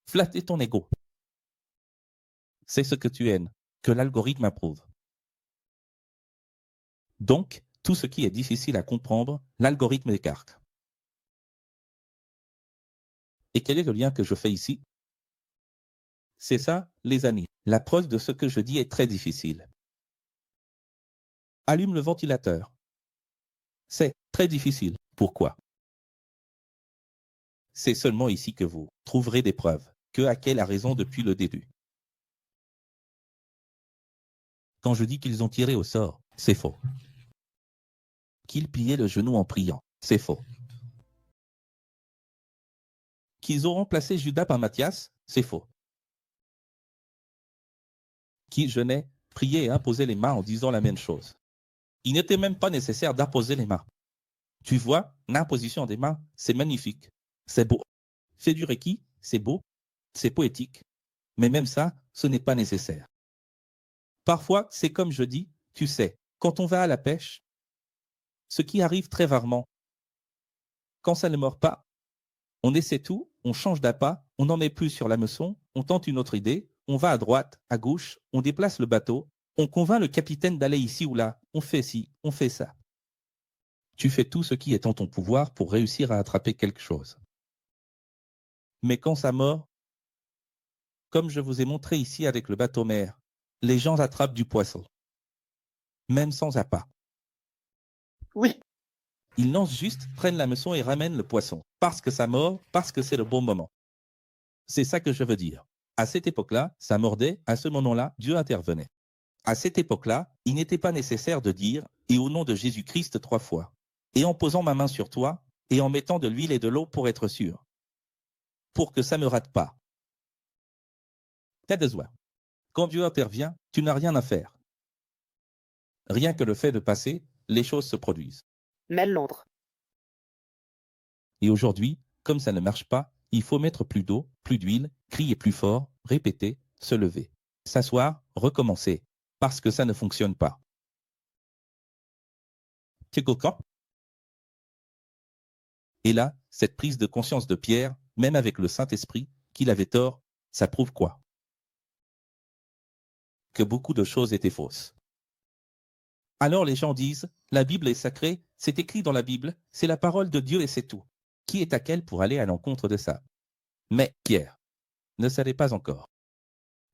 flatter ton ego. C'est ce que tu aimes, que l'algorithme approuve. Donc, tout ce qui est difficile à comprendre, l'algorithme écarte. Et quel est le lien que je fais ici? C'est ça, les amis. La preuve de ce que je dis est très difficile. Allume le ventilateur. C'est très difficile. Pourquoi? C'est seulement ici que vous trouverez des preuves que Hackett a raison depuis le début. Quand je dis qu'ils ont tiré au sort, c'est faux. Qu'ils pliaient le genou en priant, c'est faux. Qu'ils ont remplacé Judas par Matthias, c'est faux. Qui jeûnait, priait et imposait les mains en disant la même chose. Il n'était même pas nécessaire d'imposer les mains. Tu vois, l'imposition des mains, c'est magnifique, c'est beau. C'est du Reiki, c'est beau, c'est poétique. Mais même ça, ce n'est pas nécessaire. Parfois, c'est comme je dis, tu sais, quand on va à la pêche, ce qui arrive très rarement, quand ça ne mord pas, on essaie tout, on change d'appât, on n'en met plus sur l'hameçon, on tente une autre idée, on va à droite, à gauche, on déplace le bateau, on convainc le capitaine d'aller ici ou là, on fait ci, on fait ça. Tu fais tout ce qui est en ton pouvoir pour réussir à attraper quelque chose. Mais quand ça mord, comme je vous ai montré ici avec le bateau-mer, les gens attrapent du poisson, même sans appât. Oui. Ils lancent juste, prennent l'hameçon et ramènent le poisson, parce que ça mord, parce que c'est le bon moment. C'est ça que je veux dire. À cette époque-là, ça mordait, à ce moment-là, Dieu intervenait. À cette époque-là, il n'était pas nécessaire de dire « et au nom de Jésus-Christ 3 fois », et en posant ma main sur toi, et en mettant de l'huile et de l'eau pour être sûr, pour que ça ne rate pas. T'as besoin. Quand Dieu intervient, tu n'as rien à faire. Rien que le fait de passer, les choses se produisent. Mais Londres. Et aujourd'hui, comme ça ne marche pas, il faut mettre plus d'eau, plus d'huile, crier plus fort, répéter, se lever, s'asseoir, recommencer, parce que ça ne fonctionne pas. Tu comprends? Et là, cette prise de conscience de Pierre, même avec le Saint-Esprit, qu'il avait tort, ça prouve quoi? Que beaucoup de choses étaient fausses. Alors les gens disent, la Bible est sacrée, c'est écrit dans la Bible, c'est la parole de Dieu et c'est tout. Qui est à quel pour aller à l'encontre de ça? Mais Pierre ne savait pas encore.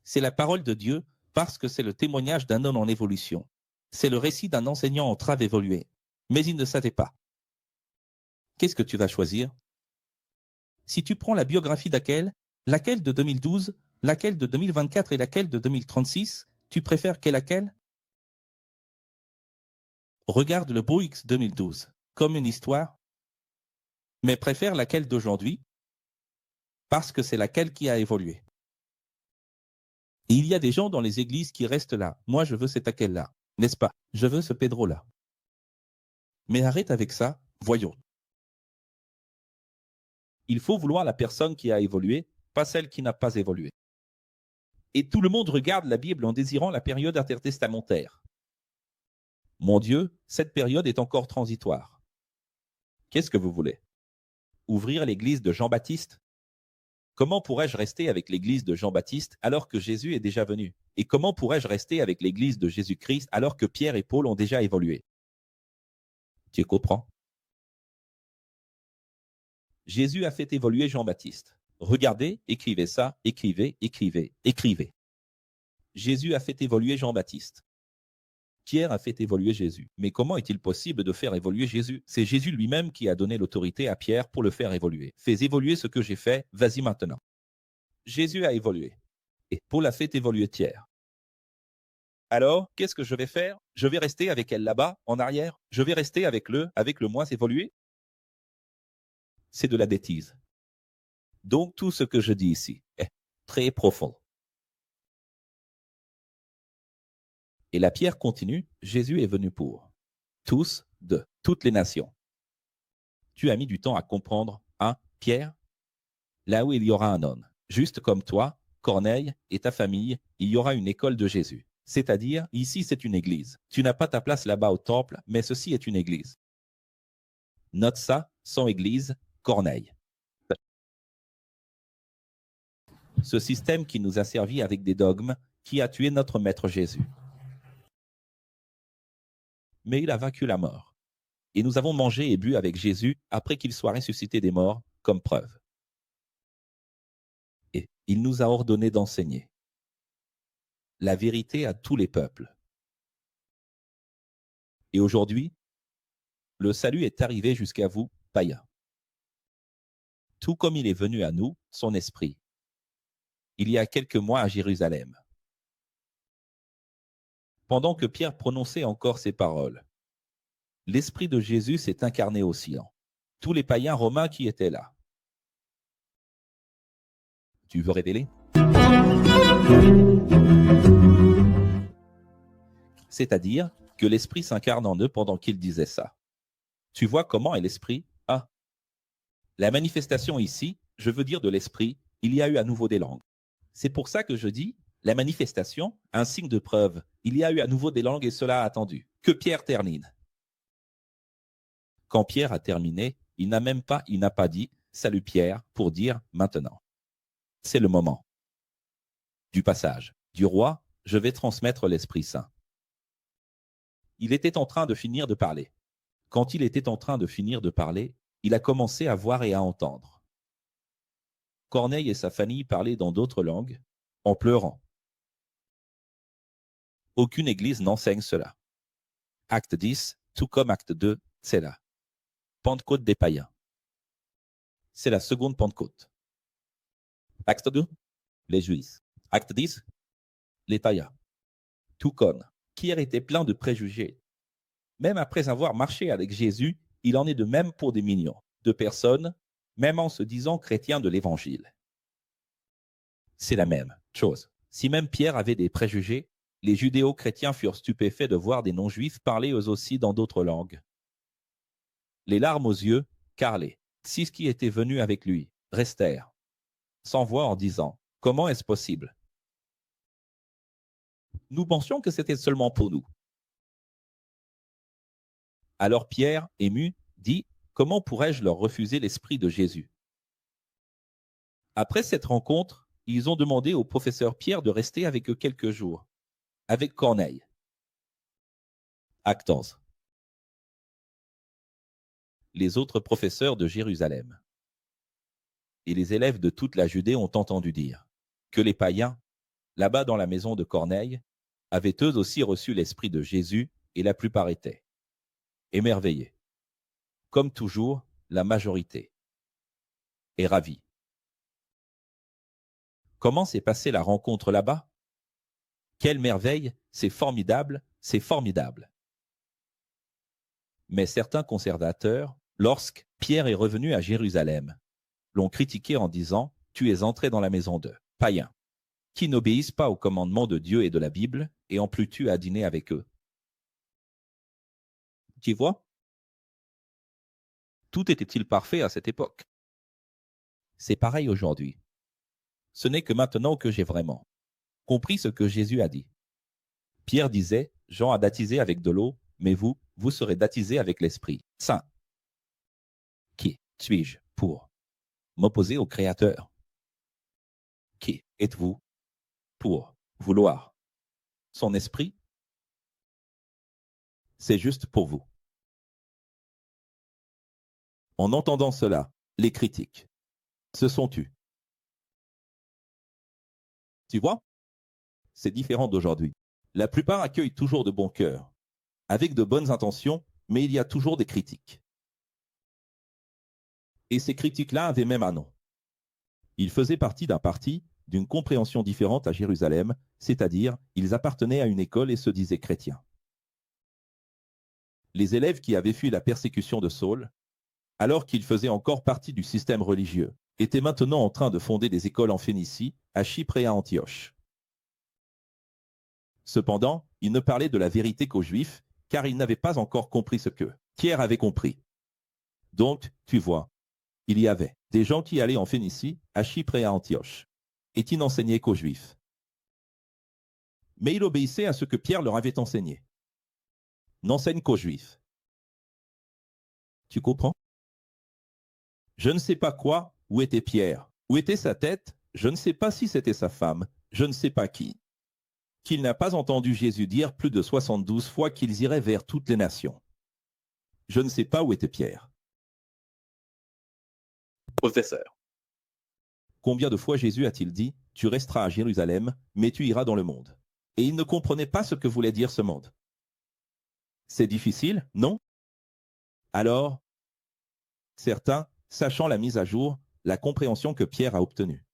C'est la parole de Dieu parce que c'est le témoignage d'un homme en évolution. C'est le récit d'un enseignant en train d'évoluer. Mais il ne savait pas. Qu'est-ce que tu vas choisir? Si tu prends la biographie d'Hackett, laquelle de 2012, laquelle de 2024 et laquelle de 2036, tu préfères quelle laquelle? Regarde le Bruix 2012 comme une histoire, mais préfère laquelle d'aujourd'hui parce que c'est laquelle qui a évolué. Et il y a des gens dans les églises qui restent là. Moi, je veux cet Hackett-là, n'est-ce pas? Je veux ce Pedro-là. Mais arrête avec ça, voyons. Il faut vouloir la personne qui a évolué, pas celle qui n'a pas évolué. Et tout le monde regarde la Bible en désirant la période intertestamentaire. Mon Dieu, cette période est encore transitoire. Qu'est-ce que vous voulez? Ouvrir l'église de Jean-Baptiste? Comment pourrais-je rester avec l'église de Jean-Baptiste alors que Jésus est déjà venu? Et comment pourrais-je rester avec l'église de Jésus-Christ alors que Pierre et Paul ont déjà évolué? Tu comprends? Jésus a fait évoluer Jean-Baptiste. Regardez, écrivez ça, écrivez, écrivez, écrivez. Jésus a fait évoluer Jean-Baptiste. Pierre a fait évoluer Jésus. Mais comment est-il possible de faire évoluer Jésus? C'est Jésus lui-même qui a donné l'autorité à Pierre pour le faire évoluer. Fais évoluer ce que j'ai fait, vas-y maintenant. Jésus a évolué. Et Paul a fait évoluer Pierre. Alors, qu'est-ce que je vais faire? Je vais rester avec elle là-bas, en arrière? Je vais rester avec le moi évolué? C'est de la bêtise. Donc, tout ce que je dis ici est très profond. Et la pierre continue, Jésus est venu pour tous, de toutes les nations. Tu as mis du temps à comprendre, hein, Pierre? Là où il y aura un homme, juste comme toi, Corneille et ta famille, il y aura une école de Jésus. C'est-à-dire, ici c'est une église. Tu n'as pas ta place là-bas au temple, mais ceci est une église. Note ça, son église, Corneille. Ce système qui nous a servi avec des dogmes, qui a tué notre Maître Jésus. Mais il a vaincu la mort. Et nous avons mangé et bu avec Jésus après qu'il soit ressuscité des morts, comme preuve. Et il nous a ordonné d'enseigner la vérité à tous les peuples. Et aujourd'hui, le salut est arrivé jusqu'à vous, païens. Tout comme il est venu à nous, son esprit, il y a quelques mois à Jérusalem. Pendant que Pierre prononçait encore ces paroles, l'esprit de Jésus s'est incarné aussi en tous les païens romains qui étaient là. Tu veux révéler? C'est-à-dire que l'esprit s'incarne en eux pendant qu'il disait ça. Tu vois comment est l'esprit? Ah. La manifestation ici, je veux dire de l'esprit, il y a eu à nouveau des langues. C'est pour ça que je dis, la manifestation, un signe de preuve, il y a eu à nouveau des langues et cela a attendu. Que Pierre termine. Quand Pierre a terminé, il n'a pas dit « Salut Pierre » pour dire « Maintenant ». C'est le moment du passage. Du roi, je vais transmettre l'Esprit Saint. Il était en train de finir de parler. Quand il était en train de finir de parler, il a commencé à voir et à entendre. Corneille et sa famille parlaient dans d'autres langues, en pleurant. Aucune église n'enseigne cela. Acte 10, tout comme acte 2, c'est là. Pentecôte des païens. C'est la seconde Pentecôte. Acte 2, les Juifs. Acte 10, les païens. Tout comme Pierre était plein de préjugés. Même après avoir marché avec Jésus, il en est de même pour des millions de personnes, même en se disant chrétiens de l'Évangile. C'est la même chose. Si même Pierre avait des préjugés, les judéo-chrétiens furent stupéfaits de voir des non-juifs parler eux aussi dans d'autres langues. Les larmes aux yeux, car les six qui étaient venus avec lui restèrent sans voix en disant « Comment est-ce possible ?» Nous pensions que c'était seulement pour nous. Alors Pierre, ému, dit « Comment pourrais-je leur refuser l'esprit de Jésus ?» Après cette rencontre, ils ont demandé au professeur Pierre de rester avec eux quelques jours, avec Corneille. Acte 11. Les autres professeurs de Jérusalem et les élèves de toute la Judée ont entendu dire que les païens, là-bas dans la maison de Corneille, avaient eux aussi reçu l'esprit de Jésus et la plupart étaient émerveillés. Comme toujours, la majorité est ravie. Comment s'est passée la rencontre là-bas? Quelle merveille, c'est formidable, c'est formidable. Mais certains conservateurs, lorsque Pierre est revenu à Jérusalem, l'ont critiqué en disant « Tu es entré dans la maison de païens, qui n'obéissent pas aux commandements de Dieu et de la Bible, et en plus tu as dîné avec eux. » Tu vois? Tout était-il parfait à cette époque? C'est pareil aujourd'hui. Ce n'est que maintenant que j'ai vraiment compris ce que Jésus a dit. Pierre disait, Jean a baptisé avec de l'eau, Mais vous, vous serez baptisés avec l'Esprit Saint. Qui suis-je pour m'opposer au Créateur? Qui êtes-vous pour vouloir son esprit? C'est juste pour vous. En entendant cela, les critiques se sont tus. Tu vois? C'est différent d'aujourd'hui. La plupart accueillent toujours de bon cœur, avec de bonnes intentions, mais il y a toujours des critiques. Et ces critiques-là avaient même un nom. Ils faisaient partie d'un parti, d'une compréhension différente à Jérusalem, c'est-à-dire, ils appartenaient à une école et se disaient chrétiens. Les élèves qui avaient fui la persécution de Saul, alors qu'ils faisaient encore partie du système religieux, étaient maintenant en train de fonder des écoles en Phénicie, à Chypre et à Antioche. Cependant, ils ne parlaient de la vérité qu'aux Juifs, car ils n'avaient pas encore compris ce que Pierre avait compris. Donc, tu vois, il y avait des gens qui allaient en Phénicie, à Chypre et à Antioche, et qui n'enseignaient qu'aux Juifs. Mais ils obéissaient à ce que Pierre leur avait enseigné. N'enseigne qu'aux Juifs. Tu comprends? Je ne sais pas quoi, où était Pierre, où était sa tête, je ne sais pas si c'était sa femme, je ne sais pas qui. Qu'il n'a pas entendu Jésus dire plus de 72 fois qu'ils iraient vers toutes les nations. Je ne sais pas où était Pierre. Professeur. Combien de fois Jésus a-t-il dit « Tu resteras à Jérusalem, mais tu iras dans le monde » Et il ne comprenait pas ce que voulait dire ce monde. C'est difficile, non? Alors, certains, sachant la mise à jour, la compréhension que Pierre a obtenue.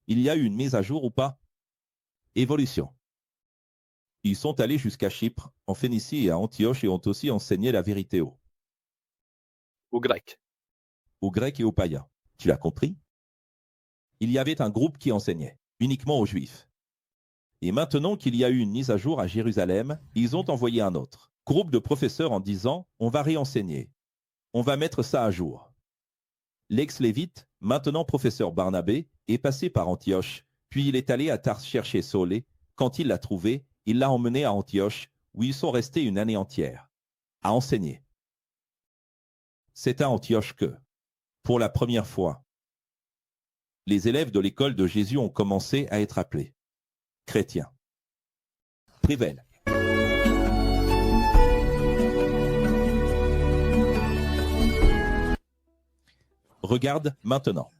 Il y a eu une mise à jour ou pas? Évolution. Ils sont allés jusqu'à Chypre, en Phénicie et à Antioche et ont aussi enseigné la vérité aux Grecs. Aux Grecs et aux païens. Tu l'as compris? Il y avait un groupe qui enseignait, uniquement aux Juifs. Et maintenant qu'il y a eu une mise à jour à Jérusalem, ils ont envoyé un autre groupe de professeurs en disant « On va réenseigner. On va mettre ça à jour. » L'ex-lévite, maintenant professeur Barnabé, est passé par Antioche, puis il est allé à Tars chercher Saul et, quand il l'a trouvé, il l'a emmené à Antioche, où ils sont restés une année entière, à enseigner. C'est à Antioche que, pour la première fois, les élèves de l'école de Jésus ont commencé à être appelés chrétiens. Prével. Regarde maintenant.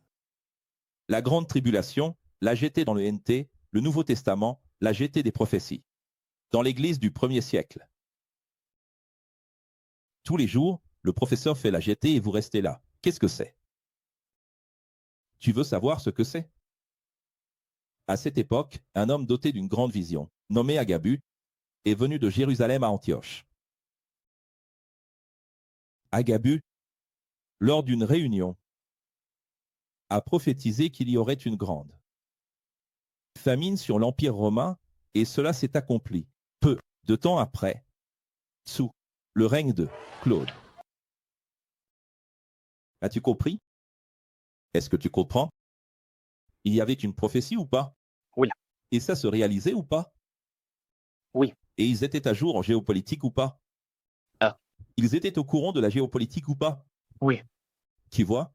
La grande tribulation, la jetée dans le NT, le Nouveau Testament, la jetée des prophéties. Dans l'Église du 1er siècle. Tous les jours, le professeur fait la jetée et vous restez là. Qu'est-ce que c'est? Tu veux savoir ce que c'est? À cette époque, un homme doté d'une grande vision, nommé Agabus, est venu de Jérusalem à Antioche. Agabus, lors d'une réunion, a prophétisé qu'il y aurait une grande famine sur l'Empire romain, et cela s'est accompli peu de temps après, sous le règne de Claude. As-tu compris? Est-ce que tu comprends? Il y avait une prophétie ou pas? Oui. Et ça se réalisait ou pas? Oui. Et ils étaient à jour en géopolitique ou pas? Ah. Ils étaient au courant de la géopolitique ou pas? Oui. Tu vois?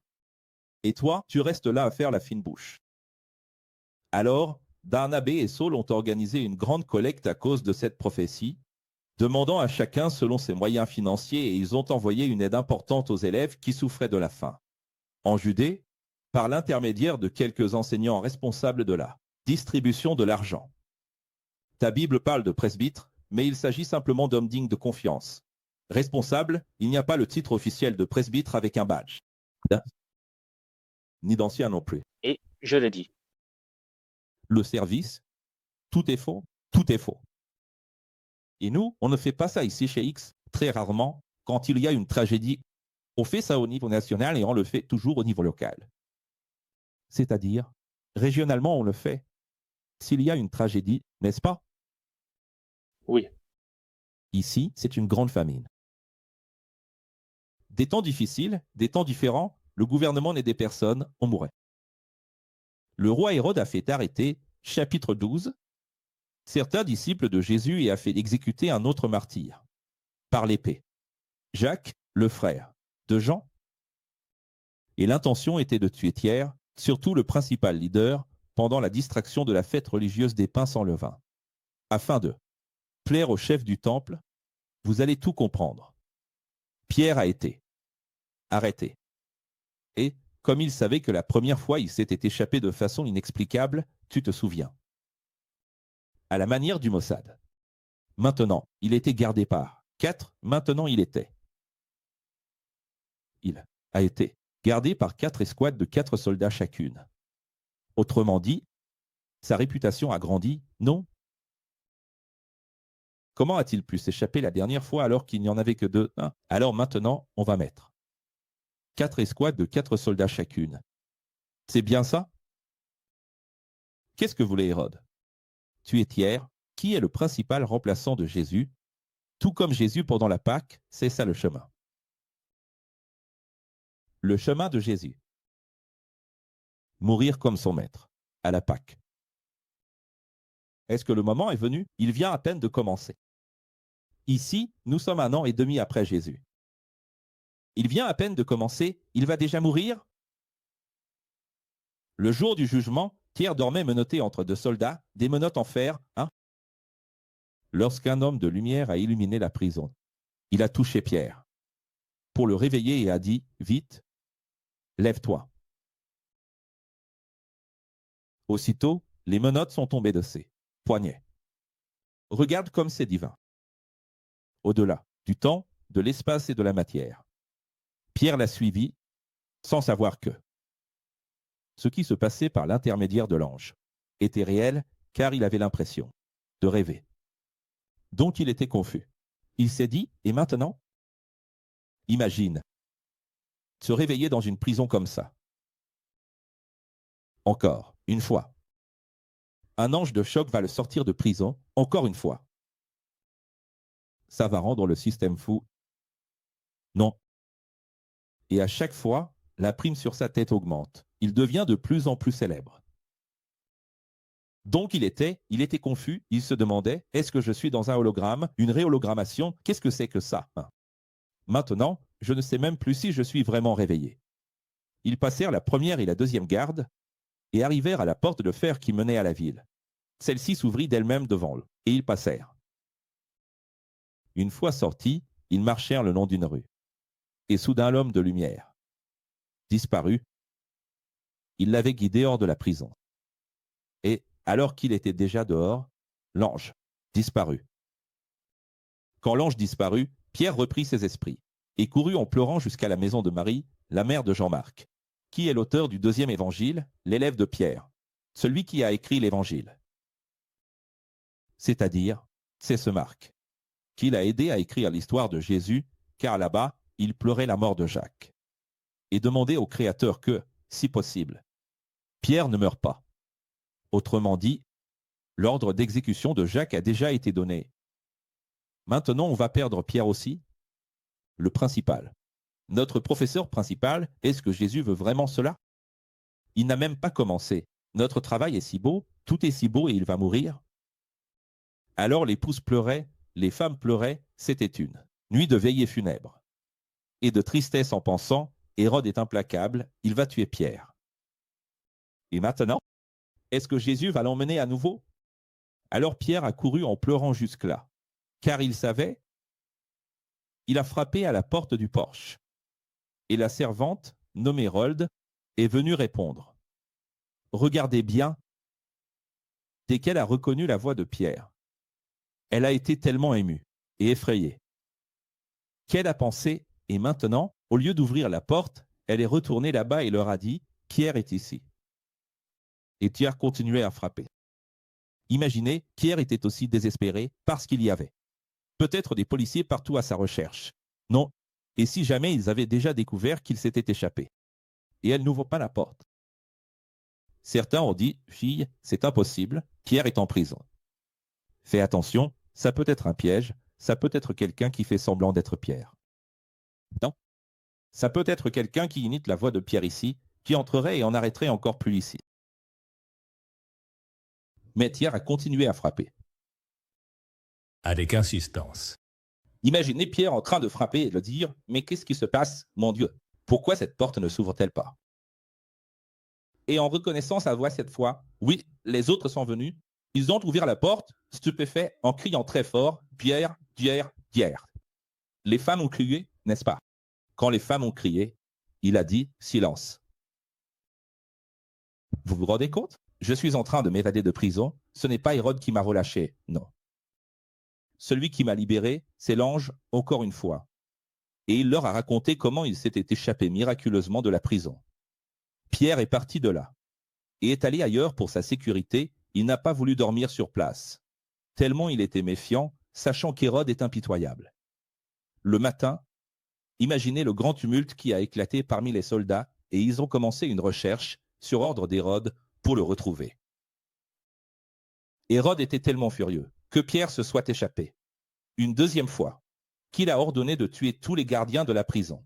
Et toi, tu restes là à faire la fine bouche. Alors, Barnabé et Saul ont organisé une grande collecte à cause de cette prophétie, demandant à chacun selon ses moyens financiers, et ils ont envoyé une aide importante aux élèves qui souffraient de la faim. En Judée, par l'intermédiaire de quelques enseignants responsables de la distribution de l'argent. Ta Bible parle de presbytre, mais il s'agit simplement d'hommes dignes de confiance. Responsable, il n'y a pas le titre officiel de presbytre avec un badge. Ni d'ancien non plus. Et je l'ai dit. Le service, tout est faux, tout est faux. Et nous, on ne fait pas ça ici chez X, très rarement, quand il y a une tragédie. On fait ça au niveau national et on le fait toujours au niveau local. C'est-à-dire, régionalement, on le fait. S'il y a une tragédie, n'est-ce pas? Oui. Ici, c'est une grande famine. Des temps difficiles, des temps différents, le gouvernement n'aidait personne, on mourait. Le roi Hérode a fait arrêter, chapitre 12, certains disciples de Jésus et a fait exécuter un autre martyr. par l'épée. Jacques, le frère de Jean. Et l'intention était de tuer Pierre, surtout le principal leader, pendant la distraction de la fête religieuse des pains sans levain. Afin de plaire au chef du temple, vous allez tout comprendre. Pierre a été arrêté. Et, comme il savait que la première fois il s'était échappé de façon inexplicable, tu te souviens. À la manière du Mossad. Maintenant, il était gardé par 4, maintenant il était. Il a été gardé par 4 escouades de 4 soldats chacune. Autrement dit, sa réputation a grandi, non? Comment a-t-il pu s'échapper la dernière fois alors qu'il n'y en avait que 2? Alors maintenant, on va mettre 4 escouades de 4 soldats chacune. C'est bien ça? Qu'est-ce que voulait Hérode? Tuer Pierre, qui est le principal remplaçant de Jésus. Tout comme Jésus pendant la Pâque, c'est ça le chemin. Le chemin de Jésus. Mourir comme son maître, à la Pâque. Est-ce que le moment est venu? Il vient à peine de commencer. Ici, nous sommes 1 an et demi après Jésus. Il vient à peine de commencer, il va déjà mourir? Le jour du jugement, Pierre dormait menotté entre 2 soldats, des menottes en fer, Lorsqu'un homme de lumière a illuminé la prison, il a touché Pierre pour le réveiller et a dit, vite, lève-toi. Aussitôt, les menottes sont tombées de ses poignets. Regarde comme c'est divin. Au-delà du temps, de l'espace et de la matière. Pierre l'a suivi, sans savoir que ce qui se passait par l'intermédiaire de l'ange était réel, car il avait l'impression de rêver. Donc il était confus. Il s'est dit, et maintenant? Imagine se réveiller dans une prison comme ça. Encore une fois. Un ange de choc va le sortir de prison, encore une fois. Ça va rendre le système fou. Non. Et à chaque fois, la prime sur sa tête augmente. Il devient de plus en plus célèbre. Donc il était confus, il se demandait, est-ce que je suis dans un hologramme, une réhologrammation, qu'est-ce que c'est que ça? Maintenant, je ne sais même plus si je suis vraiment réveillé. Ils passèrent la première et la deuxième garde et arrivèrent à la porte de fer qui menait à la ville. Celle-ci s'ouvrit d'elle-même devant eux, et ils passèrent. Une fois sortis, ils marchèrent le long d'une rue. Et soudain l'homme de lumière disparut. Il l'avait guidé hors de la prison. Et, alors qu'il était déjà dehors, l'ange disparut. Quand l'ange disparut, Pierre reprit ses esprits et courut en pleurant jusqu'à la maison de Marie, la mère de Jean-Marc, qui est l'auteur du 2e évangile, l'élève de Pierre, celui qui a écrit l'évangile. C'est-à-dire, c'est ce Marc, qui l'a aidé à écrire l'histoire de Jésus, car là-bas, il pleurait la mort de Jacques, et demandait au Créateur que, si possible, Pierre ne meure pas. Autrement dit, l'ordre d'exécution de Jacques a déjà été donné. Maintenant, on va perdre Pierre aussi? Le principal. Notre professeur principal, est-ce que Jésus veut vraiment cela? Il n'a même pas commencé. Notre travail est si beau, tout est si beau et il va mourir. Alors l'épouse pleurait, les femmes pleuraient, c'était une nuit de veillée funèbre. Et de tristesse en pensant, Hérode est implacable, il va tuer Pierre. Et maintenant, est-ce que Jésus va l'emmener à nouveau? Alors Pierre a couru en pleurant jusque-là, car il savait, il a frappé à la porte du porche. Et la servante, nommée Rolde, est venue répondre. Regardez bien, dès qu'elle a reconnu la voix de Pierre, elle a été tellement émue et effrayée qu'elle a pensé, et maintenant, au lieu d'ouvrir la porte, elle est retournée là-bas et leur a dit, Pierre est ici. Et Pierre continuait à frapper. Imaginez, Pierre était aussi désespéré parce qu'il y avait peut-être des policiers partout à sa recherche. Non, et si jamais ils avaient déjà découvert qu'il s'était échappé. Et elle n'ouvre pas la porte. Certains ont dit, fille, c'est impossible, Pierre est en prison. Fais attention, ça peut être un piège, ça peut être quelqu'un qui fait semblant d'être Pierre. Non, ça peut être quelqu'un qui imite la voix de Pierre ici, qui entrerait et en arrêterait encore plus ici. Mais Pierre a continué à frapper. Avec insistance. Imaginez Pierre en train de frapper et de dire « Mais qu'est-ce qui se passe, mon Dieu? Pourquoi cette porte ne s'ouvre-t-elle pas ?» Et en reconnaissant sa voix cette fois, oui, les autres sont venus. Ils ont ouvert la porte, stupéfaits, en criant très fort « Pierre, Pierre, Pierre !» Les femmes ont crié, n'est-ce pas? Quand les femmes ont crié, il a dit « Silence !» Vous vous rendez compte? Je suis en train de m'évader de prison. Ce n'est pas Hérode qui m'a relâché, non. Celui qui m'a libéré, c'est l'ange, encore une fois. Et il leur a raconté comment il s'était échappé miraculeusement de la prison. Pierre est parti de là et est allé ailleurs pour sa sécurité. Il n'a pas voulu dormir sur place, tellement il était méfiant, sachant qu'Hérode est impitoyable. Le matin, imaginez le grand tumulte qui a éclaté parmi les soldats et ils ont commencé une recherche sur ordre d'Hérode pour le retrouver. Hérode était tellement furieux que Pierre se soit échappé, une deuxième fois, qu'il a ordonné de tuer tous les gardiens de la prison.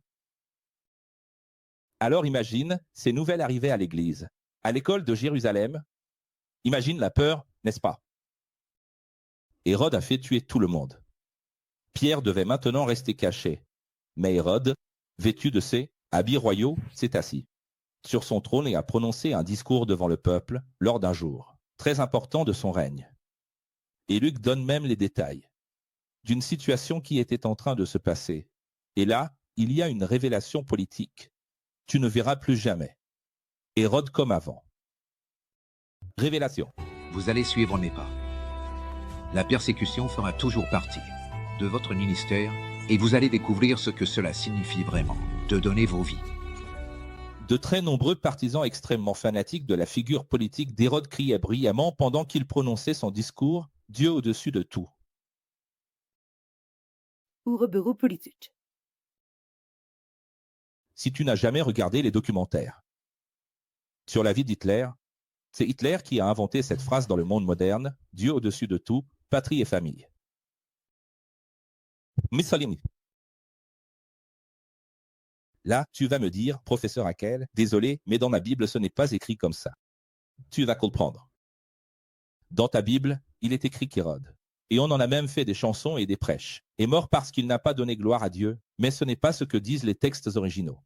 Alors imagine ces nouvelles arrivées à l'église, à l'école de Jérusalem. Imagine la peur, n'est-ce pas? Hérode a fait tuer tout le monde. Pierre devait maintenant rester caché, mais Hérode, vêtu de ses habits royaux, s'est assis sur son trône et a prononcé un discours devant le peuple lors d'un jour très important de son règne. Et Luc donne même les détails d'une situation qui était en train de se passer. Et là, il y a une révélation politique. Tu ne verras plus jamais Hérode comme avant. Révélation. Vous allez suivre mes pas. La persécution fera toujours partie de votre ministère et vous allez découvrir ce que cela signifie vraiment, de donner vos vies. De très nombreux partisans extrêmement fanatiques de la figure politique d'Hérode criaient brillamment pendant qu'il prononçait son discours « Dieu au-dessus de tout ». Oerebureau politique. Si tu n'as jamais regardé les documentaires sur la vie d'Hitler, c'est Hitler qui a inventé cette phrase dans le monde moderne « Dieu au-dessus de tout, patrie et famille ». Mussolini. Là, tu vas me dire, professeur Hakel, désolé, mais dans ma Bible, ce n'est pas écrit comme ça. Tu vas comprendre. Dans ta Bible, il est écrit qu'Hérode, et on en a même fait des chansons et des prêches, est mort parce qu'il n'a pas donné gloire à Dieu, mais ce n'est pas ce que disent les textes originaux.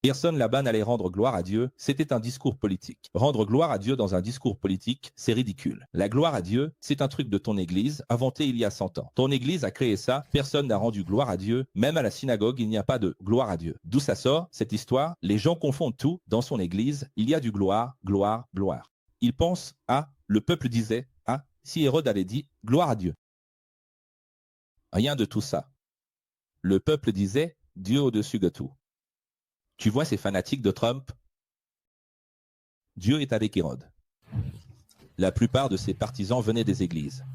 Personne là-bas n'allait rendre gloire à Dieu, c'était un discours politique. Rendre gloire à Dieu dans un discours politique, c'est ridicule. La gloire à Dieu, c'est un truc de ton église, inventé il y a 100 ans. Ton église a créé ça, personne n'a rendu gloire à Dieu, même à la synagogue, il n'y a pas de gloire à Dieu. D'où ça sort, cette histoire? Les gens confondent tout, dans son église, il y a du gloire, gloire, gloire. Ils pensent, le peuple disait, si Hérode avait dit, gloire à Dieu. Rien de tout ça. Le peuple disait, Dieu au-dessus de tout. Tu vois ces fanatiques de Trump? Dieu est avec Hérode. La plupart de ses partisans venaient des églises.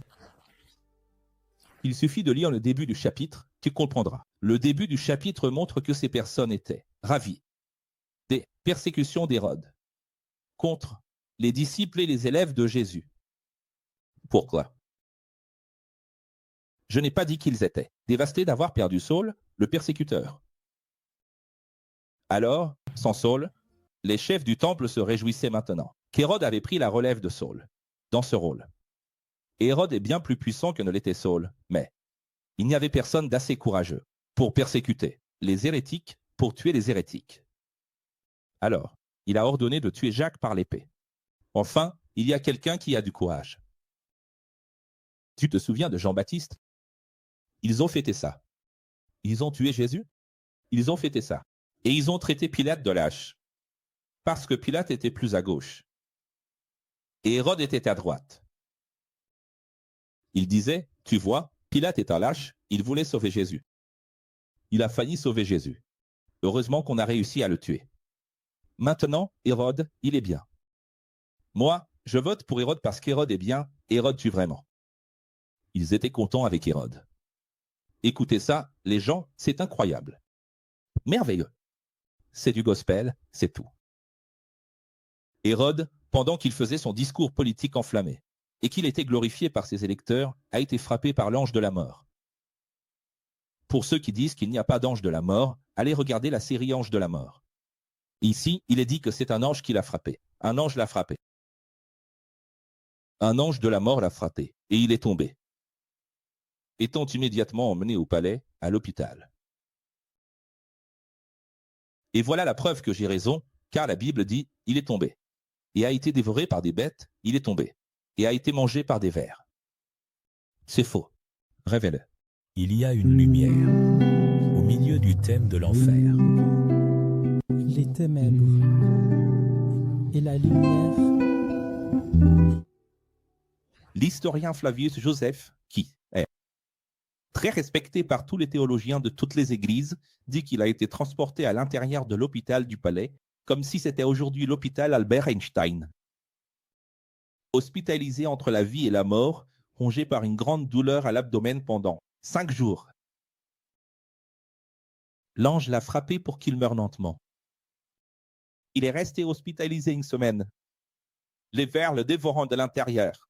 Il suffit de lire le début du chapitre, tu comprendras. Le début du chapitre montre que ces personnes étaient ravies des persécutions d'Hérode contre les disciples et les élèves de Jésus. Pourquoi? Je n'ai pas dit qu'ils étaient dévastés d'avoir perdu Saul, le persécuteur. Alors, sans Saul, les chefs du temple se réjouissaient maintenant qu'Hérode avait pris la relève de Saul dans ce rôle. Hérode est bien plus puissant que ne l'était Saul, mais il n'y avait personne d'assez courageux pour persécuter les hérétiques, pour tuer les hérétiques. Alors, il a ordonné de tuer Jacques par l'épée. Enfin, il y a quelqu'un qui a du courage. Tu te souviens de Jean-Baptiste? Ils ont fêté ça. Ils ont tué Jésus? Ils ont fêté ça. Et ils ont traité Pilate de lâche, parce que Pilate était plus à gauche, et Hérode était à droite. Il disait, tu vois, Pilate est un lâche, il voulait sauver Jésus. Il a failli sauver Jésus. Heureusement qu'on a réussi à le tuer. Maintenant, Hérode, il est bien. Moi, je vote pour Hérode parce qu'Hérode est bien, Hérode tue vraiment. Ils étaient contents avec Hérode. Écoutez ça, les gens, c'est incroyable. Merveilleux. C'est du gospel, c'est tout. Hérode, pendant qu'il faisait son discours politique enflammé, et qu'il était glorifié par ses électeurs, a été frappé par l'ange de la mort. Pour ceux qui disent qu'il n'y a pas d'ange de la mort, allez regarder la série Ange de la mort. Ici, il est dit que c'est un ange qui l'a frappé. Un ange l'a frappé. Un ange de la mort l'a frappé, et il est tombé. étant immédiatement emmené au palais, à l'hôpital. Et voilà la preuve que j'ai raison, car la Bible dit « il est tombé » et a été dévoré par des bêtes, il est tombé, et a été mangé par des vers. C'est faux. Révèle. Il y a une lumière au milieu du thème de l'enfer. Les ténèbres et la lumière. L'historien Flavius Joseph, qui est très respecté par tous les théologiens de toutes les églises, dit qu'il a été transporté à l'intérieur de l'hôpital du palais, comme si c'était aujourd'hui l'hôpital Albert Einstein. Hospitalisé entre la vie et la mort, rongé par une grande douleur à l'abdomen pendant 5 jours. L'ange l'a frappé pour qu'il meure lentement. Il est resté hospitalisé 1 semaine, les vers le dévorant de l'intérieur.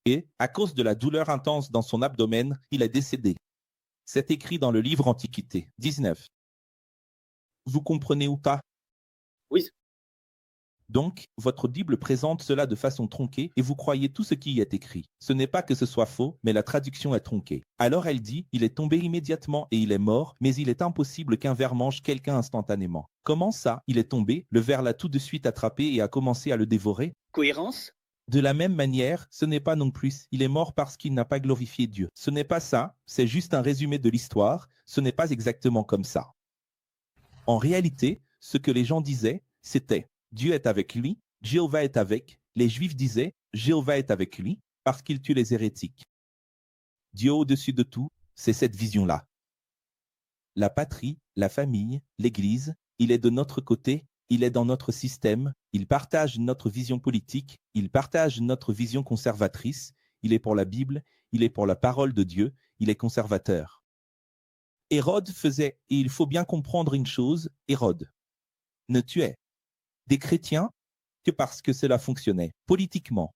Et, à cause de la douleur intense dans son abdomen, il est décédé. C'est écrit dans le livre Antiquité 19. Vous comprenez ou pas? Oui. Donc, votre Bible présente cela de façon tronquée et vous croyez tout ce qui y est écrit. Ce n'est pas que ce soit faux, mais la traduction est tronquée. Alors elle dit, il est tombé immédiatement et il est mort, mais il est impossible qu'un ver mange quelqu'un instantanément. Comment ça? Il est tombé, le ver l'a tout de suite attrapé et a commencé à le dévorer? Cohérence? De la même manière, ce n'est pas non plus, il est mort parce qu'il n'a pas glorifié Dieu. Ce n'est pas ça, c'est juste un résumé de l'histoire, ce n'est pas exactement comme ça. En réalité, ce que les gens disaient, c'était Dieu est avec lui, Jéhovah est avec. Les Juifs disaient Jéhovah est avec lui parce qu'il tue les hérétiques. Dieu au-dessus de tout, c'est cette vision-là. La patrie, la famille, l'Église, il est de notre côté, il est dans notre système, il partage notre vision politique, il partage notre vision conservatrice, il est pour la Bible, il est pour la parole de Dieu, il est conservateur. Hérode faisait, et il faut bien comprendre une chose, Hérode ne tuait des chrétiens que parce que cela fonctionnait politiquement.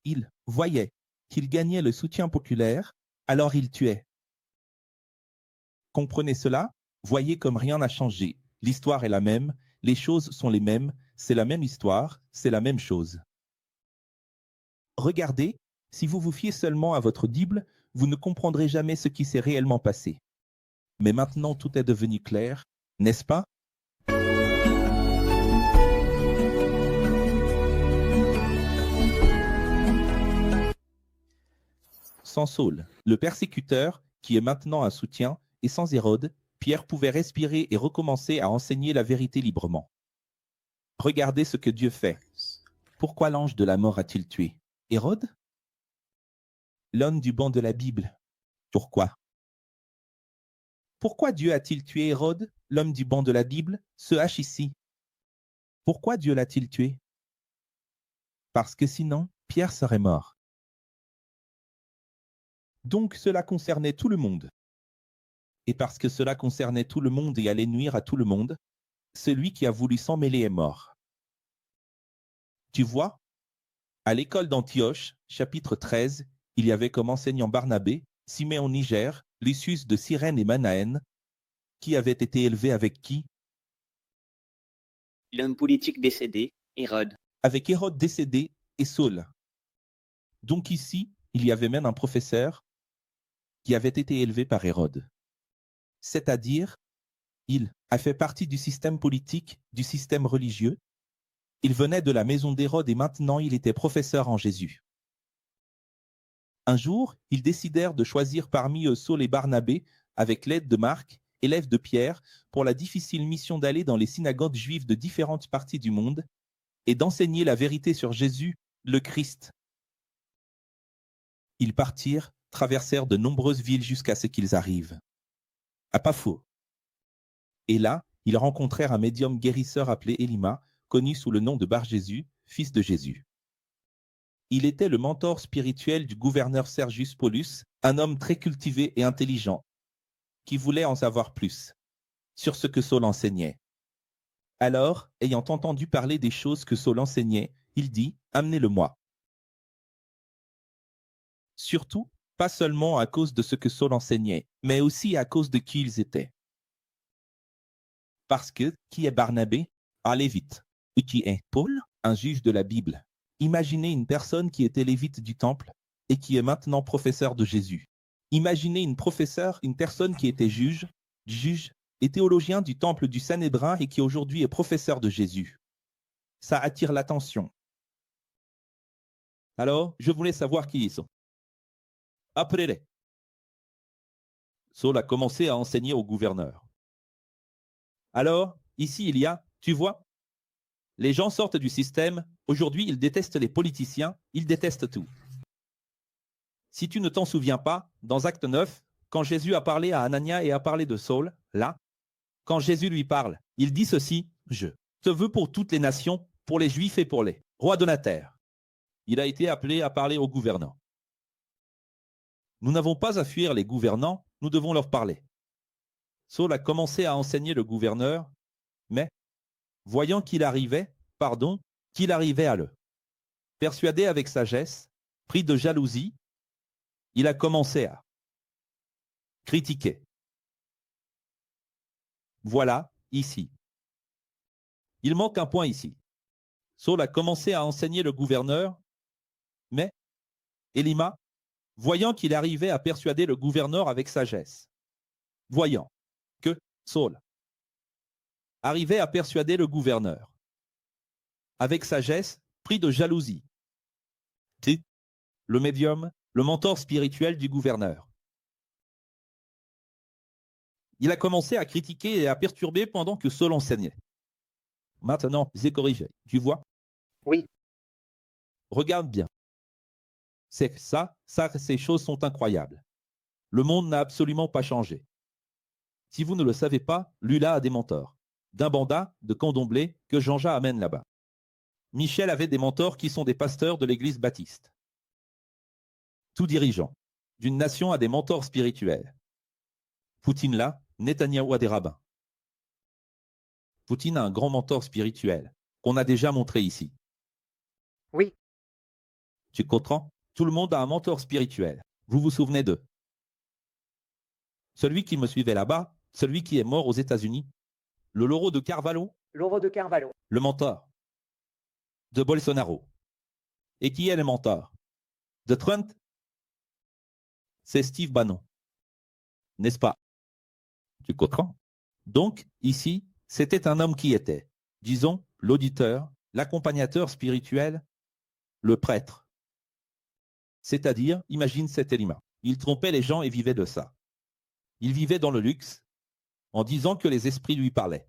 Il voyait qu'il gagnait le soutien populaire, alors il tuait. Comprenez cela? Voyez comme rien n'a changé. L'histoire est la même, les choses sont les mêmes, c'est la même histoire, c'est la même chose. Regardez, si vous vous fiez seulement à votre Bible, vous ne comprendrez jamais ce qui s'est réellement passé. Mais maintenant tout est devenu clair, n'est-ce pas? Sans Saul, le persécuteur, qui est maintenant un soutien, et sans Hérode, Pierre pouvait respirer et recommencer à enseigner la vérité librement. Regardez ce que Dieu fait. Pourquoi l'ange de la mort a-t-il tué Hérode? L'homme du banc de la Bible. Pourquoi? Pourquoi Dieu a-t-il tué Hérode, l'homme du banc de la Bible, ce H ici? Pourquoi Dieu l'a-t-il tué? Parce que sinon, Pierre serait mort. Donc cela concernait tout le monde. Et parce que cela concernait tout le monde et allait nuire à tout le monde, celui qui a voulu s'en mêler est mort. Tu vois, à l'école d'Antioche, chapitre 13, il y avait comme enseignant Barnabé, Siméon Niger, Lucius de Cyrène et Manaën, qui avait été élevé avec qui? L'homme politique décédé, Hérode. Avec Hérode décédé et Saul. Donc ici, il y avait même un professeur qui avait été élevé par Hérode. C'est-à-dire, il a fait partie du système politique, du système religieux. Il venait de la maison d'Hérode et maintenant il était professeur en Jésus. Un jour, ils décidèrent de choisir parmi eux Saul et Barnabé, avec l'aide de Marc, élève de Pierre, pour la difficile mission d'aller dans les synagogues juives de différentes parties du monde et d'enseigner la vérité sur Jésus, le Christ. Ils partirent, traversèrent de nombreuses villes jusqu'à ce qu'ils arrivent à Paphos. Et là, ils rencontrèrent un médium guérisseur appelé Élima, connu sous le nom de Bar-Jésus, fils de Jésus. Il était le mentor spirituel du gouverneur Sergius Paulus, un homme très cultivé et intelligent, qui voulait en savoir plus sur ce que Saul enseignait. Alors, ayant entendu parler des choses que Saul enseignait, il dit « Amenez-le-moi ». Surtout, pas seulement à cause de ce que Saul enseignait, mais aussi à cause de qui ils étaient. Parce que, qui est Barnabé? Un lévite. Et qui est Paul? Un juge de la Bible. Imaginez une personne qui était lévite du temple et qui est maintenant professeur de Jésus. Imaginez une personne qui était juge et théologien du temple du Sanhédrin et qui aujourd'hui est professeur de Jésus. Ça attire l'attention. Alors, je voulais savoir qui ils sont. Appelez-les. Saul a commencé à enseigner au gouverneur. Alors, ici, il y a, tu vois, les gens sortent du système. Aujourd'hui, ils détestent les politiciens, ils détestent tout. Si tu ne t'en souviens pas, dans Acte 9, quand Jésus a parlé à Anania et a parlé de Saul, là, quand Jésus lui parle, il dit ceci, « Je te veux pour toutes les nations, pour les Juifs et pour les rois de la terre. » Il a été appelé à parler aux gouvernants. Nous n'avons pas à fuir les gouvernants, nous devons leur parler. Saul a commencé à enseigner le gouverneur, mais, voyant qu'il arrivait à le persuader avec sagesse, pris de jalousie, il a commencé à critiquer. Voilà, ici. Il manque un point ici. Saul a commencé à enseigner le gouverneur, mais Élima, voyant qu'il arrivait à persuader le gouverneur avec sagesse, voyant que Saul arrivait à persuader le gouverneur avec sagesse, pris de jalousie, le médium, le mentor spirituel du gouverneur. Il a commencé à critiquer et à perturber pendant que Saul enseignait. Maintenant, c'est corrigé. Tu vois? Oui. Regarde bien. C'est ça, ces choses sont incroyables. Le monde n'a absolument pas changé. Si vous ne le savez pas, Lula a des mentors. D'un banda, de candomblé, que Jean-Jacques amène là-bas. Michel avait des mentors qui sont des pasteurs de l'église baptiste. Tout dirigeant d'une nation a des mentors spirituels. Poutine là, Netanyahou a des rabbins. Poutine a un grand mentor spirituel, qu'on a déjà montré ici. Oui. Tu comprends? Tout le monde a un mentor spirituel. Vous vous souvenez d'eux? Celui qui me suivait là-bas, celui qui est mort aux États-Unis, le Lauro de Carvalho, le mentor de Bolsonaro. Et qui est le mentor de Trump? C'est Steve Bannon. N'est-ce pas? Tu comprends? Donc, ici, c'était un homme qui était, disons, l'auditeur, l'accompagnateur spirituel, le prêtre. C'est-à-dire, imagine cet Élima. Il trompait les gens et vivait de ça. Il vivait dans le luxe, en disant que les esprits lui parlaient.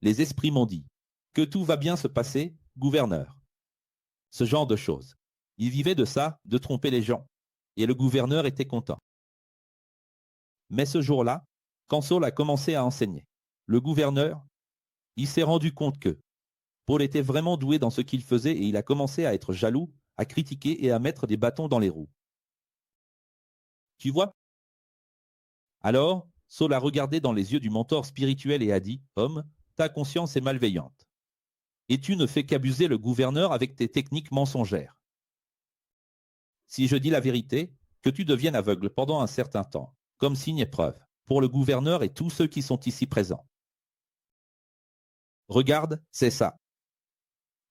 Les esprits m'ont dit que tout va bien se passer, gouverneur. Ce genre de choses. Il vivait de ça, de tromper les gens. Et le gouverneur était content. Mais ce jour-là, quand Saul a commencé à enseigner, le gouverneur, il s'est rendu compte que Paul était vraiment doué dans ce qu'il faisait et il a commencé à être jaloux, à critiquer et à mettre des bâtons dans les roues. Tu vois? Alors, Saul a regardé dans les yeux du mentor spirituel et a dit, « Homme, ta conscience est malveillante. Et tu ne fais qu'abuser le gouverneur avec tes techniques mensongères. Si je dis la vérité, que tu deviennes aveugle pendant un certain temps, comme signe et preuve, pour le gouverneur et tous ceux qui sont ici présents. Regarde, c'est ça.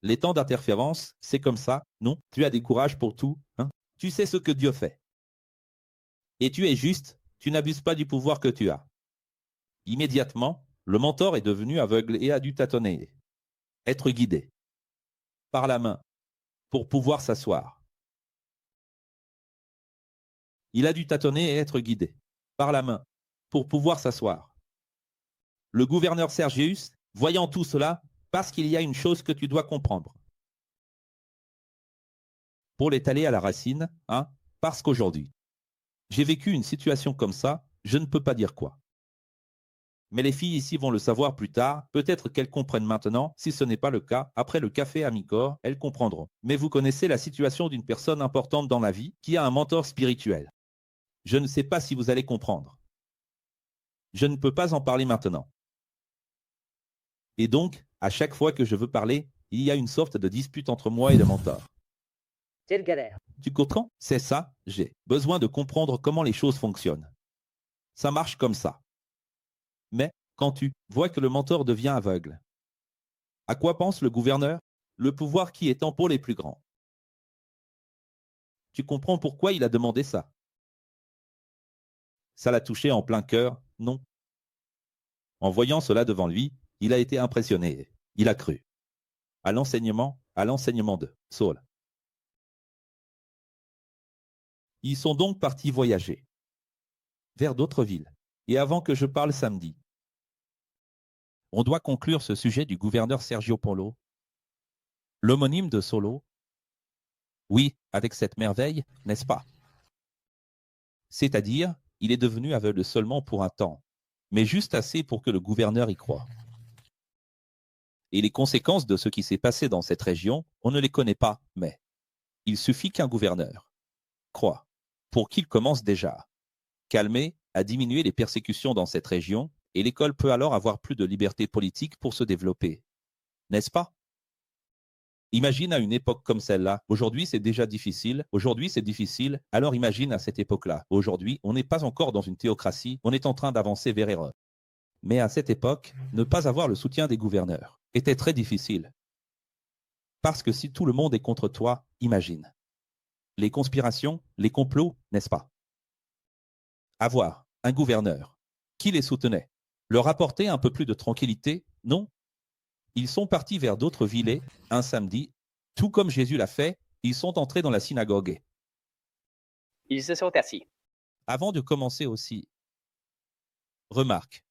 Les temps d'interférence, c'est comme ça, non? Tu as des courages pour tout, hein? Tu sais ce que Dieu fait. Et tu es juste, tu n'abuses pas du pouvoir que tu as. Immédiatement, le mentor est devenu aveugle et a dû tâtonner, être guidé par la main pour pouvoir s'asseoir. Il a dû tâtonner et être guidé par la main pour pouvoir s'asseoir. Le gouverneur Sergius, voyant tout cela, parce qu'il y a une chose que tu dois comprendre. Pour l'étaler à la racine, hein, parce qu'aujourd'hui, j'ai vécu une situation comme ça, je ne peux pas dire quoi. Mais les filles ici vont le savoir plus tard, peut-être qu'elles comprennent maintenant, si ce n'est pas le cas, après le café à mi-corps, elles comprendront. Mais vous connaissez la situation d'une personne importante dans la vie qui a un mentor spirituel. Je ne sais pas si vous allez comprendre. Je ne peux pas en parler maintenant. Et donc, à chaque fois que je veux parler, il y a une sorte de dispute entre moi et le mentor. C'est le galère. Tu comprends? C'est ça, j'ai besoin de comprendre comment les choses fonctionnent. Ça marche comme ça. Mais, quand tu vois que le mentor devient aveugle, à quoi pense le gouverneur? Le pouvoir qui est en Paul est plus grand. Tu comprends pourquoi il a demandé ça? Ça l'a touché en plein cœur? Non. En voyant cela devant lui, il a été impressionné. Il a cru. À l'enseignement de Saul. Ils sont donc partis voyager vers d'autres villes. Et avant que je parle samedi, on doit conclure ce sujet du gouverneur Sergio Paulo, l'homonyme de Saulo. Oui, avec cette merveille, n'est-ce pas? C'est-à-dire, il est devenu aveugle seulement pour un temps, mais juste assez pour que le gouverneur y croie. Et les conséquences de ce qui s'est passé dans cette région, on ne les connaît pas, mais il suffit qu'un gouverneur croie, pour qu'il commence déjà à calmer, à diminuer les persécutions dans cette région, et l'école peut alors avoir plus de liberté politique pour se développer. N'est-ce pas? Imagine à une époque comme celle-là. Aujourd'hui, c'est déjà difficile. Aujourd'hui, c'est difficile. Alors imagine à cette époque-là. Aujourd'hui, on n'est pas encore dans une théocratie. On est en train d'avancer vers Hérode. Mais à cette époque, ne pas avoir le soutien des gouverneurs était très difficile. Parce que si tout le monde est contre toi, imagine. Les conspirations, les complots, n'est-ce pas? Avoir un gouverneur qui les soutenait, leur apporter un peu plus de tranquillité, non? Ils sont partis vers d'autres villes un samedi, tout comme Jésus l'a fait, ils sont entrés dans la synagogue. Ils se sont assis. Avant de commencer aussi, remarque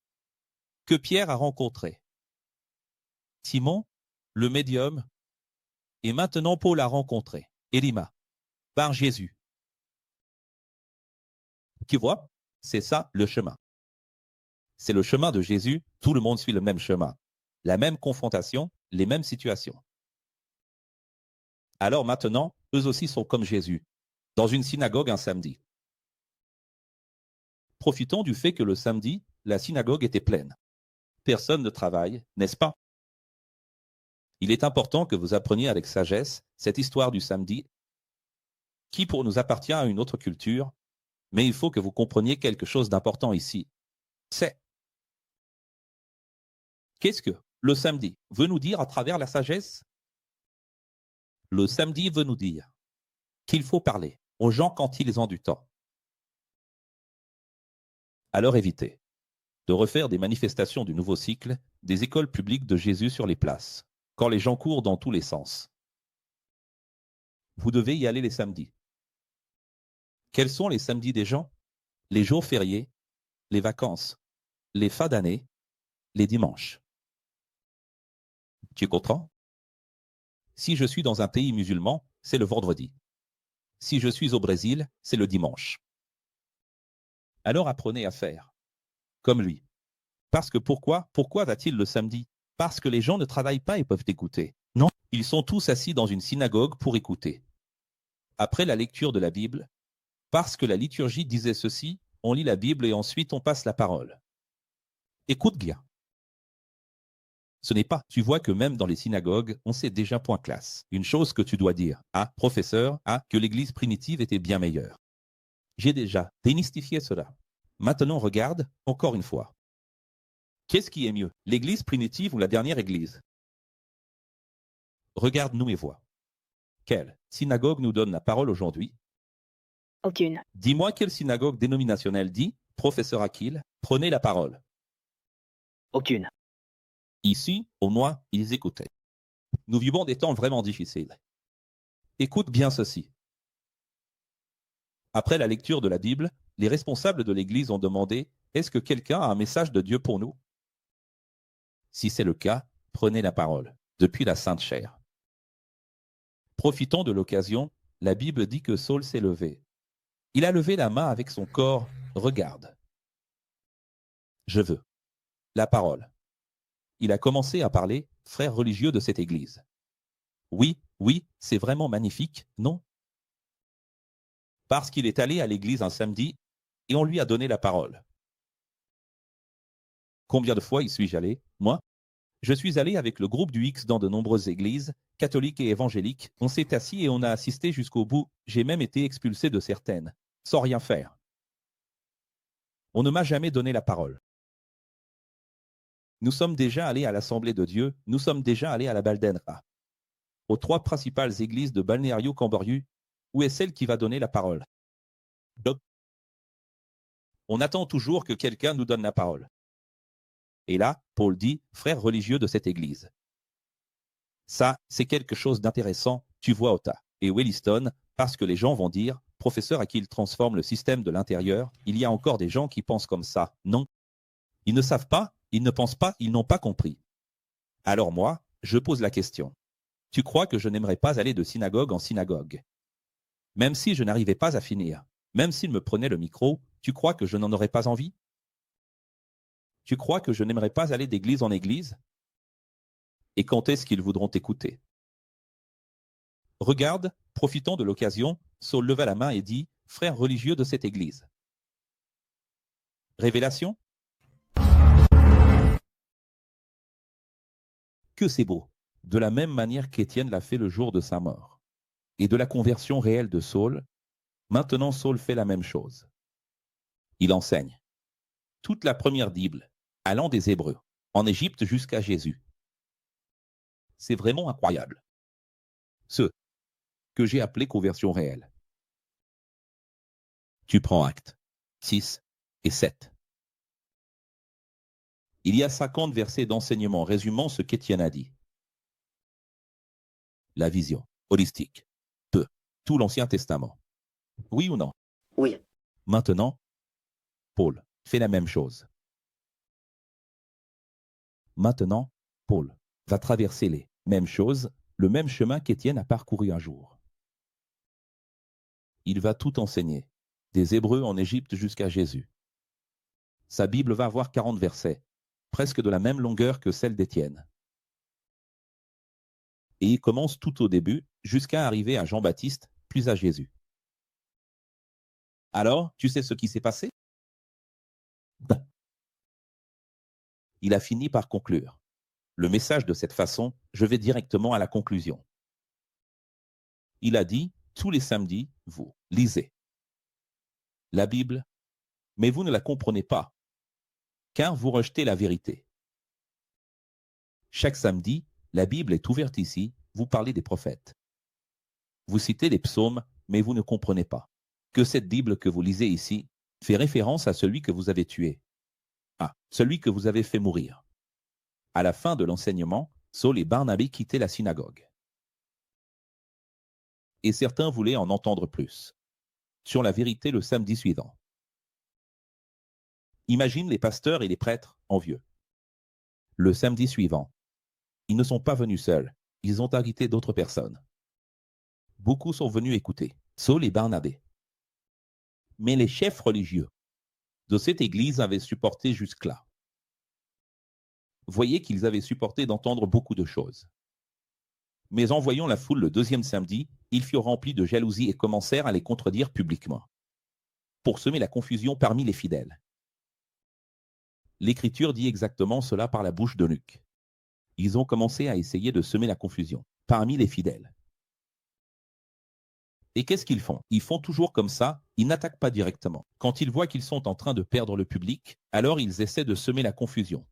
que Pierre a rencontré Simon, le médium, et maintenant Paul a rencontré Élima, par Jésus. Tu vois, c'est ça le chemin. C'est le chemin de Jésus, tout le monde suit le même chemin. La même confrontation, les mêmes situations. Alors maintenant, eux aussi sont comme Jésus, dans une synagogue un samedi. Profitons du fait que le samedi, la synagogue était pleine. Personne ne travaille, n'est-ce pas? Il est important que vous appreniez avec sagesse cette histoire du samedi, qui pour nous appartient à une autre culture, mais il faut que vous compreniez quelque chose d'important ici. C'est qu'est-ce que le samedi veut nous dire à travers la sagesse? Le samedi veut nous dire qu'il faut parler aux gens quand ils ont du temps. Alors évitez de refaire des manifestations du nouveau cycle des écoles publiques de Jésus sur les places, quand les gens courent dans tous les sens. Vous devez y aller les samedis. Quels sont les samedis des gens? Les jours fériés, les vacances, les fins d'année, les dimanches. Tu comprends? Si je suis dans un pays musulman, c'est le vendredi. Si je suis au Brésil, c'est le dimanche. Alors apprenez à faire comme lui. Parce que pourquoi va-t-il le samedi? Parce que les gens ne travaillent pas et peuvent écouter. Non, ils sont tous assis dans une synagogue pour écouter. Après la lecture de la Bible, parce que la liturgie disait ceci, on lit la Bible et ensuite on passe la parole. Écoute bien. Ce n'est pas, tu vois que même dans les synagogues, on sait déjà point classe. Une chose que tu dois dire. Ah, professeur, que l'église primitive était bien meilleure. J'ai déjà démystifié cela. Maintenant regarde, encore une fois. Qu'est-ce qui est mieux, l'église primitive ou la dernière église? Regarde-nous et vois. Quelle synagogue nous donne la parole aujourd'hui? Aucune. Dis-moi quelle synagogue dénominationnelle dit, professeur Akil, prenez la parole. Aucune. Ici, au moins, ils écoutaient. Nous vivons des temps vraiment difficiles. Écoute bien ceci. Après la lecture de la Bible, les responsables de l'Église ont demandé « Est-ce que quelqu'un a un message de Dieu pour nous ?» Si c'est le cas, prenez la parole, depuis la Sainte Chair. Profitons de l'occasion, la Bible dit que Saul s'est levé. Il a levé la main avec son corps, regarde. Je veux. La parole. Il a commencé à parler, frère religieux de cette Église. Oui, c'est vraiment magnifique, non? Parce qu'il est allé à l'église un samedi et on lui a donné la parole. Combien de fois y suis-je allé, moi? Je suis allé avec le groupe du X dans de nombreuses églises, catholiques et évangéliques. On s'est assis et on a assisté jusqu'au bout. J'ai même été expulsé de certaines, sans rien faire. On ne m'a jamais donné la parole. Nous sommes déjà allés à l'Assemblée de Dieu, nous sommes déjà allés à la Baldenra. Aux 3 principales églises de Balneario Camboriú, Où est celle qui va donner la parole? Bob. On attend toujours que quelqu'un nous donne la parole. Et là, Paul dit, frères religieux de cette église. Ça, c'est quelque chose d'intéressant, tu vois Ota et Williston, parce que les gens vont dire, professeur à qui il transforme le système de l'intérieur, il y a encore des gens qui pensent comme ça. Non. Ils ne savent pas, ils ne pensent pas, ils n'ont pas compris. Alors moi, je pose la question. Tu crois que je n'aimerais pas aller de synagogue en synagogue? Même si je n'arrivais pas à finir, même s'il me prenait le micro, tu crois que je n'en aurais pas envie? Tu crois que je n'aimerais pas aller d'église en église? Et quand est-ce qu'ils voudront t'écouter? Regarde, profitant de l'occasion, Saul leva la main et dit, frères religieux de cette église. Révélation? Que c'est beau, de la même manière qu'Étienne l'a fait le jour de sa mort. Et de la conversion réelle de Saul, maintenant Saul fait la même chose. Il enseigne. Toute la première Bible, allant des Hébreux, en Égypte jusqu'à Jésus. C'est vraiment incroyable. Ce que j'ai appelé conversion réelle. Tu prends Actes 6 et 7. Il y a 50 versets d'enseignement résumant ce qu'Étienne a dit. La vision holistique. Tout l'Ancien Testament. Oui ou non? Oui. Maintenant, Paul fait la même chose. Maintenant, Paul va traverser les mêmes choses, le même chemin qu'Étienne a parcouru un jour. Il va tout enseigner, des Hébreux en Égypte jusqu'à Jésus. Sa Bible va avoir 40 versets, presque de la même longueur que celle d'Étienne. Et il commence tout au début, jusqu'à arriver à Jean-Baptiste, puis à Jésus. Alors, tu sais ce qui s'est passé? Il a fini par conclure. Le message de cette façon, je vais directement à la conclusion. Il a dit, tous les samedis, vous lisez la Bible, mais vous ne la comprenez pas, car vous rejetez la vérité. Chaque samedi, la Bible est ouverte ici, vous parlez des prophètes. Vous citez les psaumes, mais vous ne comprenez pas que cette Bible que vous lisez ici fait référence à celui que vous avez tué, à celui que vous avez fait mourir. À la fin de l'enseignement, Saul et Barnabé quittaient la synagogue. Et certains voulaient en entendre plus sur la vérité le samedi suivant. Imagine les pasteurs et les prêtres envieux. Le samedi suivant, ils ne sont pas venus seuls, ils ont invité d'autres personnes. Beaucoup sont venus écouter Saul et Barnabé. Mais les chefs religieux de cette église avaient supporté jusque-là. Voyez qu'ils avaient supporté d'entendre beaucoup de choses. Mais en voyant la foule le deuxième samedi, ils furent remplis de jalousie et commencèrent à les contredire publiquement, pour semer la confusion parmi les fidèles. L'Écriture dit exactement cela par la bouche de Luc. Ils ont commencé à essayer de semer la confusion parmi les fidèles. Et qu'est-ce qu'ils font? Ils font toujours comme ça, ils n'attaquent pas directement. Quand ils voient qu'ils sont en train de perdre le public, alors ils essaient de semer la confusion.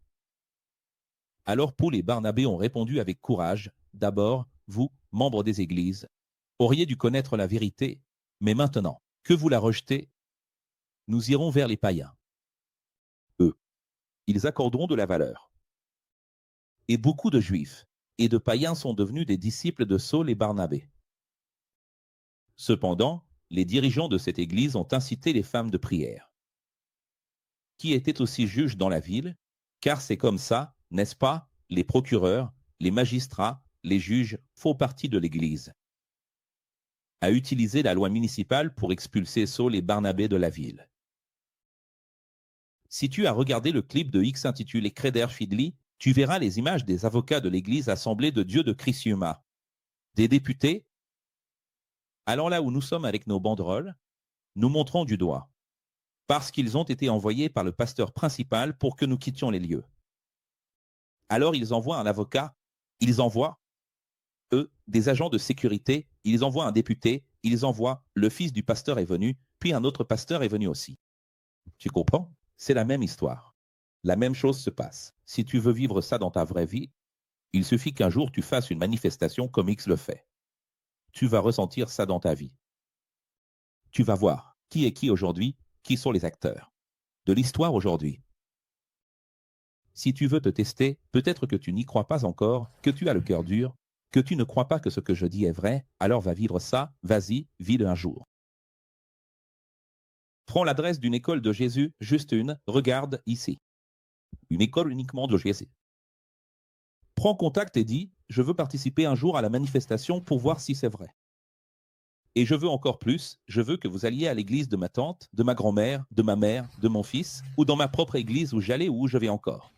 Alors Paul et Barnabé ont répondu avec courage, d'abord, vous, membres des églises, auriez dû connaître la vérité, mais maintenant que vous la rejetez, nous irons vers les païens. Eux, ils accorderont de la valeur. Et beaucoup de juifs et de païens sont devenus des disciples de Saul et Barnabé. Cependant, les dirigeants de cette église ont incité les femmes de prière, qui étaient aussi juges dans la ville, car c'est comme ça, n'est-ce pas, les procureurs, les magistrats, les juges font partie de l'église, à utiliser la loi municipale pour expulser Saul et Barnabé de la ville. Si tu as regardé le clip de X intitulé Creder Fidli, tu verras les images des avocats de l'église Assemblée de Dieu de Criciúma, des députés. Alors là où nous sommes avec nos banderoles, nous montrons du doigt, parce qu'ils ont été envoyés par le pasteur principal pour que nous quittions les lieux. Alors ils envoient un avocat, ils envoient, eux, des agents de sécurité, ils envoient un député, ils envoient le fils du pasteur est venu, puis un autre pasteur est venu aussi. Tu comprends? C'est la même histoire. La même chose se passe. Si tu veux vivre ça dans ta vraie vie, il suffit qu'un jour tu fasses une manifestation comme X le fait. Tu vas ressentir ça dans ta vie. Tu vas voir qui est qui aujourd'hui, qui sont les acteurs de l'histoire aujourd'hui. Si tu veux te tester, peut-être que tu n'y crois pas encore, que tu as le cœur dur, que tu ne crois pas que ce que je dis est vrai, alors va vivre ça, vas-y, vis-le un jour. Prends l'adresse d'une école de Jésus, juste une, regarde ici. Une école uniquement de Jésus. Prends contact et dis, je veux participer un jour à la manifestation pour voir si c'est vrai. Et je veux encore plus, je veux que vous alliez à l'église de ma tante, de ma grand-mère, de ma mère, de mon fils, ou dans ma propre église où j'allais ou où je vais encore.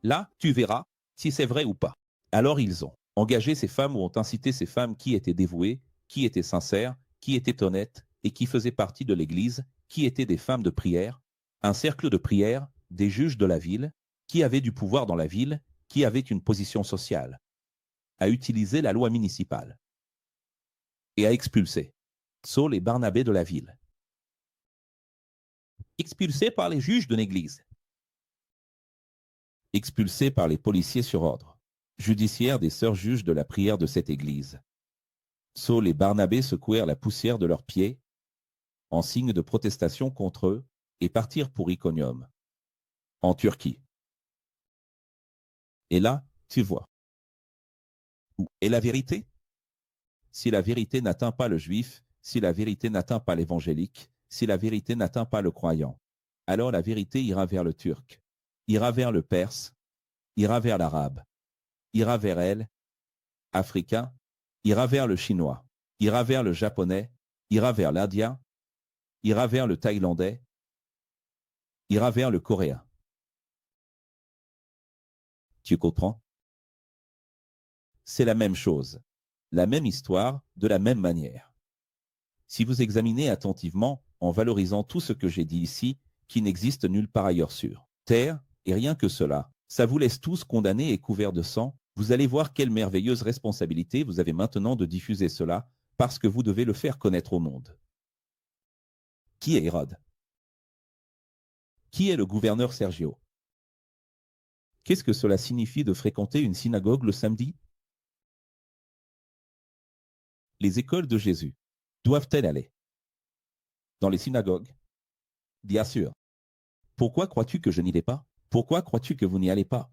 Là, tu verras si c'est vrai ou pas. Alors ils ont engagé ces femmes ou ont incité ces femmes qui étaient dévouées, qui étaient sincères, qui étaient honnêtes et qui faisaient partie de l'église, qui étaient des femmes de prière, un cercle de prière, des juges de la ville, qui avaient du pouvoir dans la ville, qui avaient une position sociale, à utiliser la loi municipale et à expulser Saul et Barnabé de la ville. Expulsés par les juges de l'église. Expulsés par les policiers sur ordre judiciaire des sœurs juges de la prière de cette église. Saul et Barnabé secouèrent la poussière de leurs pieds en signe de protestation contre eux et partirent pour Iconium, en Turquie. Et là, tu vois. Où est la vérité? Si la vérité n'atteint pas le juif, si la vérité n'atteint pas l'évangélique, si la vérité n'atteint pas le croyant, alors la vérité ira vers le turc, ira vers le perse, ira vers l'arabe, ira vers elle, africain, ira vers le chinois, ira vers le japonais, ira vers l'indien, ira vers le thaïlandais, ira vers le coréen. Tu comprends? C'est la même chose, la même histoire, de la même manière. Si vous examinez attentivement, en valorisant tout ce que j'ai dit ici, qui n'existe nulle part ailleurs sur terre, et rien que cela, ça vous laisse tous condamnés et couverts de sang, vous allez voir quelle merveilleuse responsabilité vous avez maintenant de diffuser cela, parce que vous devez le faire connaître au monde. Qui est Hérode? Qui est le gouverneur Sergio? Qu'est-ce que cela signifie de fréquenter une synagogue le samedi? Les écoles de Jésus doivent-elles aller dans les synagogues? Bien sûr. Pourquoi crois-tu que je n'y vais pas? Pourquoi crois-tu que vous n'y allez pas?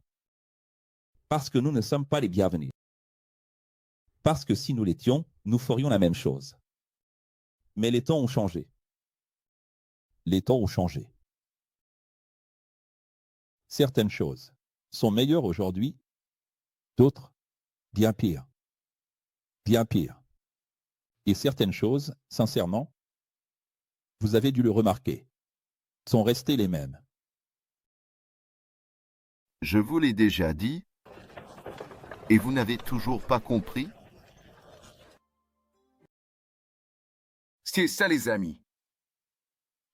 Parce que nous ne sommes pas les bienvenus. Parce que si nous l'étions, nous ferions la même chose. Mais les temps ont changé. Les temps ont changé. Certaines choses sont meilleures aujourd'hui, d'autres bien pires. Bien pires. Et certaines choses, sincèrement, vous avez dû le remarquer, sont restées les mêmes. Je vous l'ai déjà dit, et vous n'avez toujours pas compris? C'est ça les amis.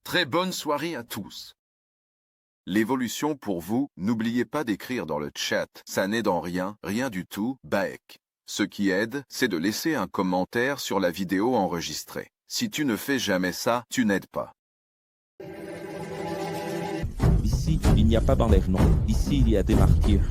Très bonne soirée à tous. L'évolution pour vous, n'oubliez pas d'écrire dans le chat, ça n'aide en rien, rien du tout, Baek. Ce qui aide, c'est de laisser un commentaire sur la vidéo enregistrée. Si tu ne fais jamais ça, tu n'aides pas. Ici, il n'y a pas d'enlèvement. Ici, il y a des martyrs.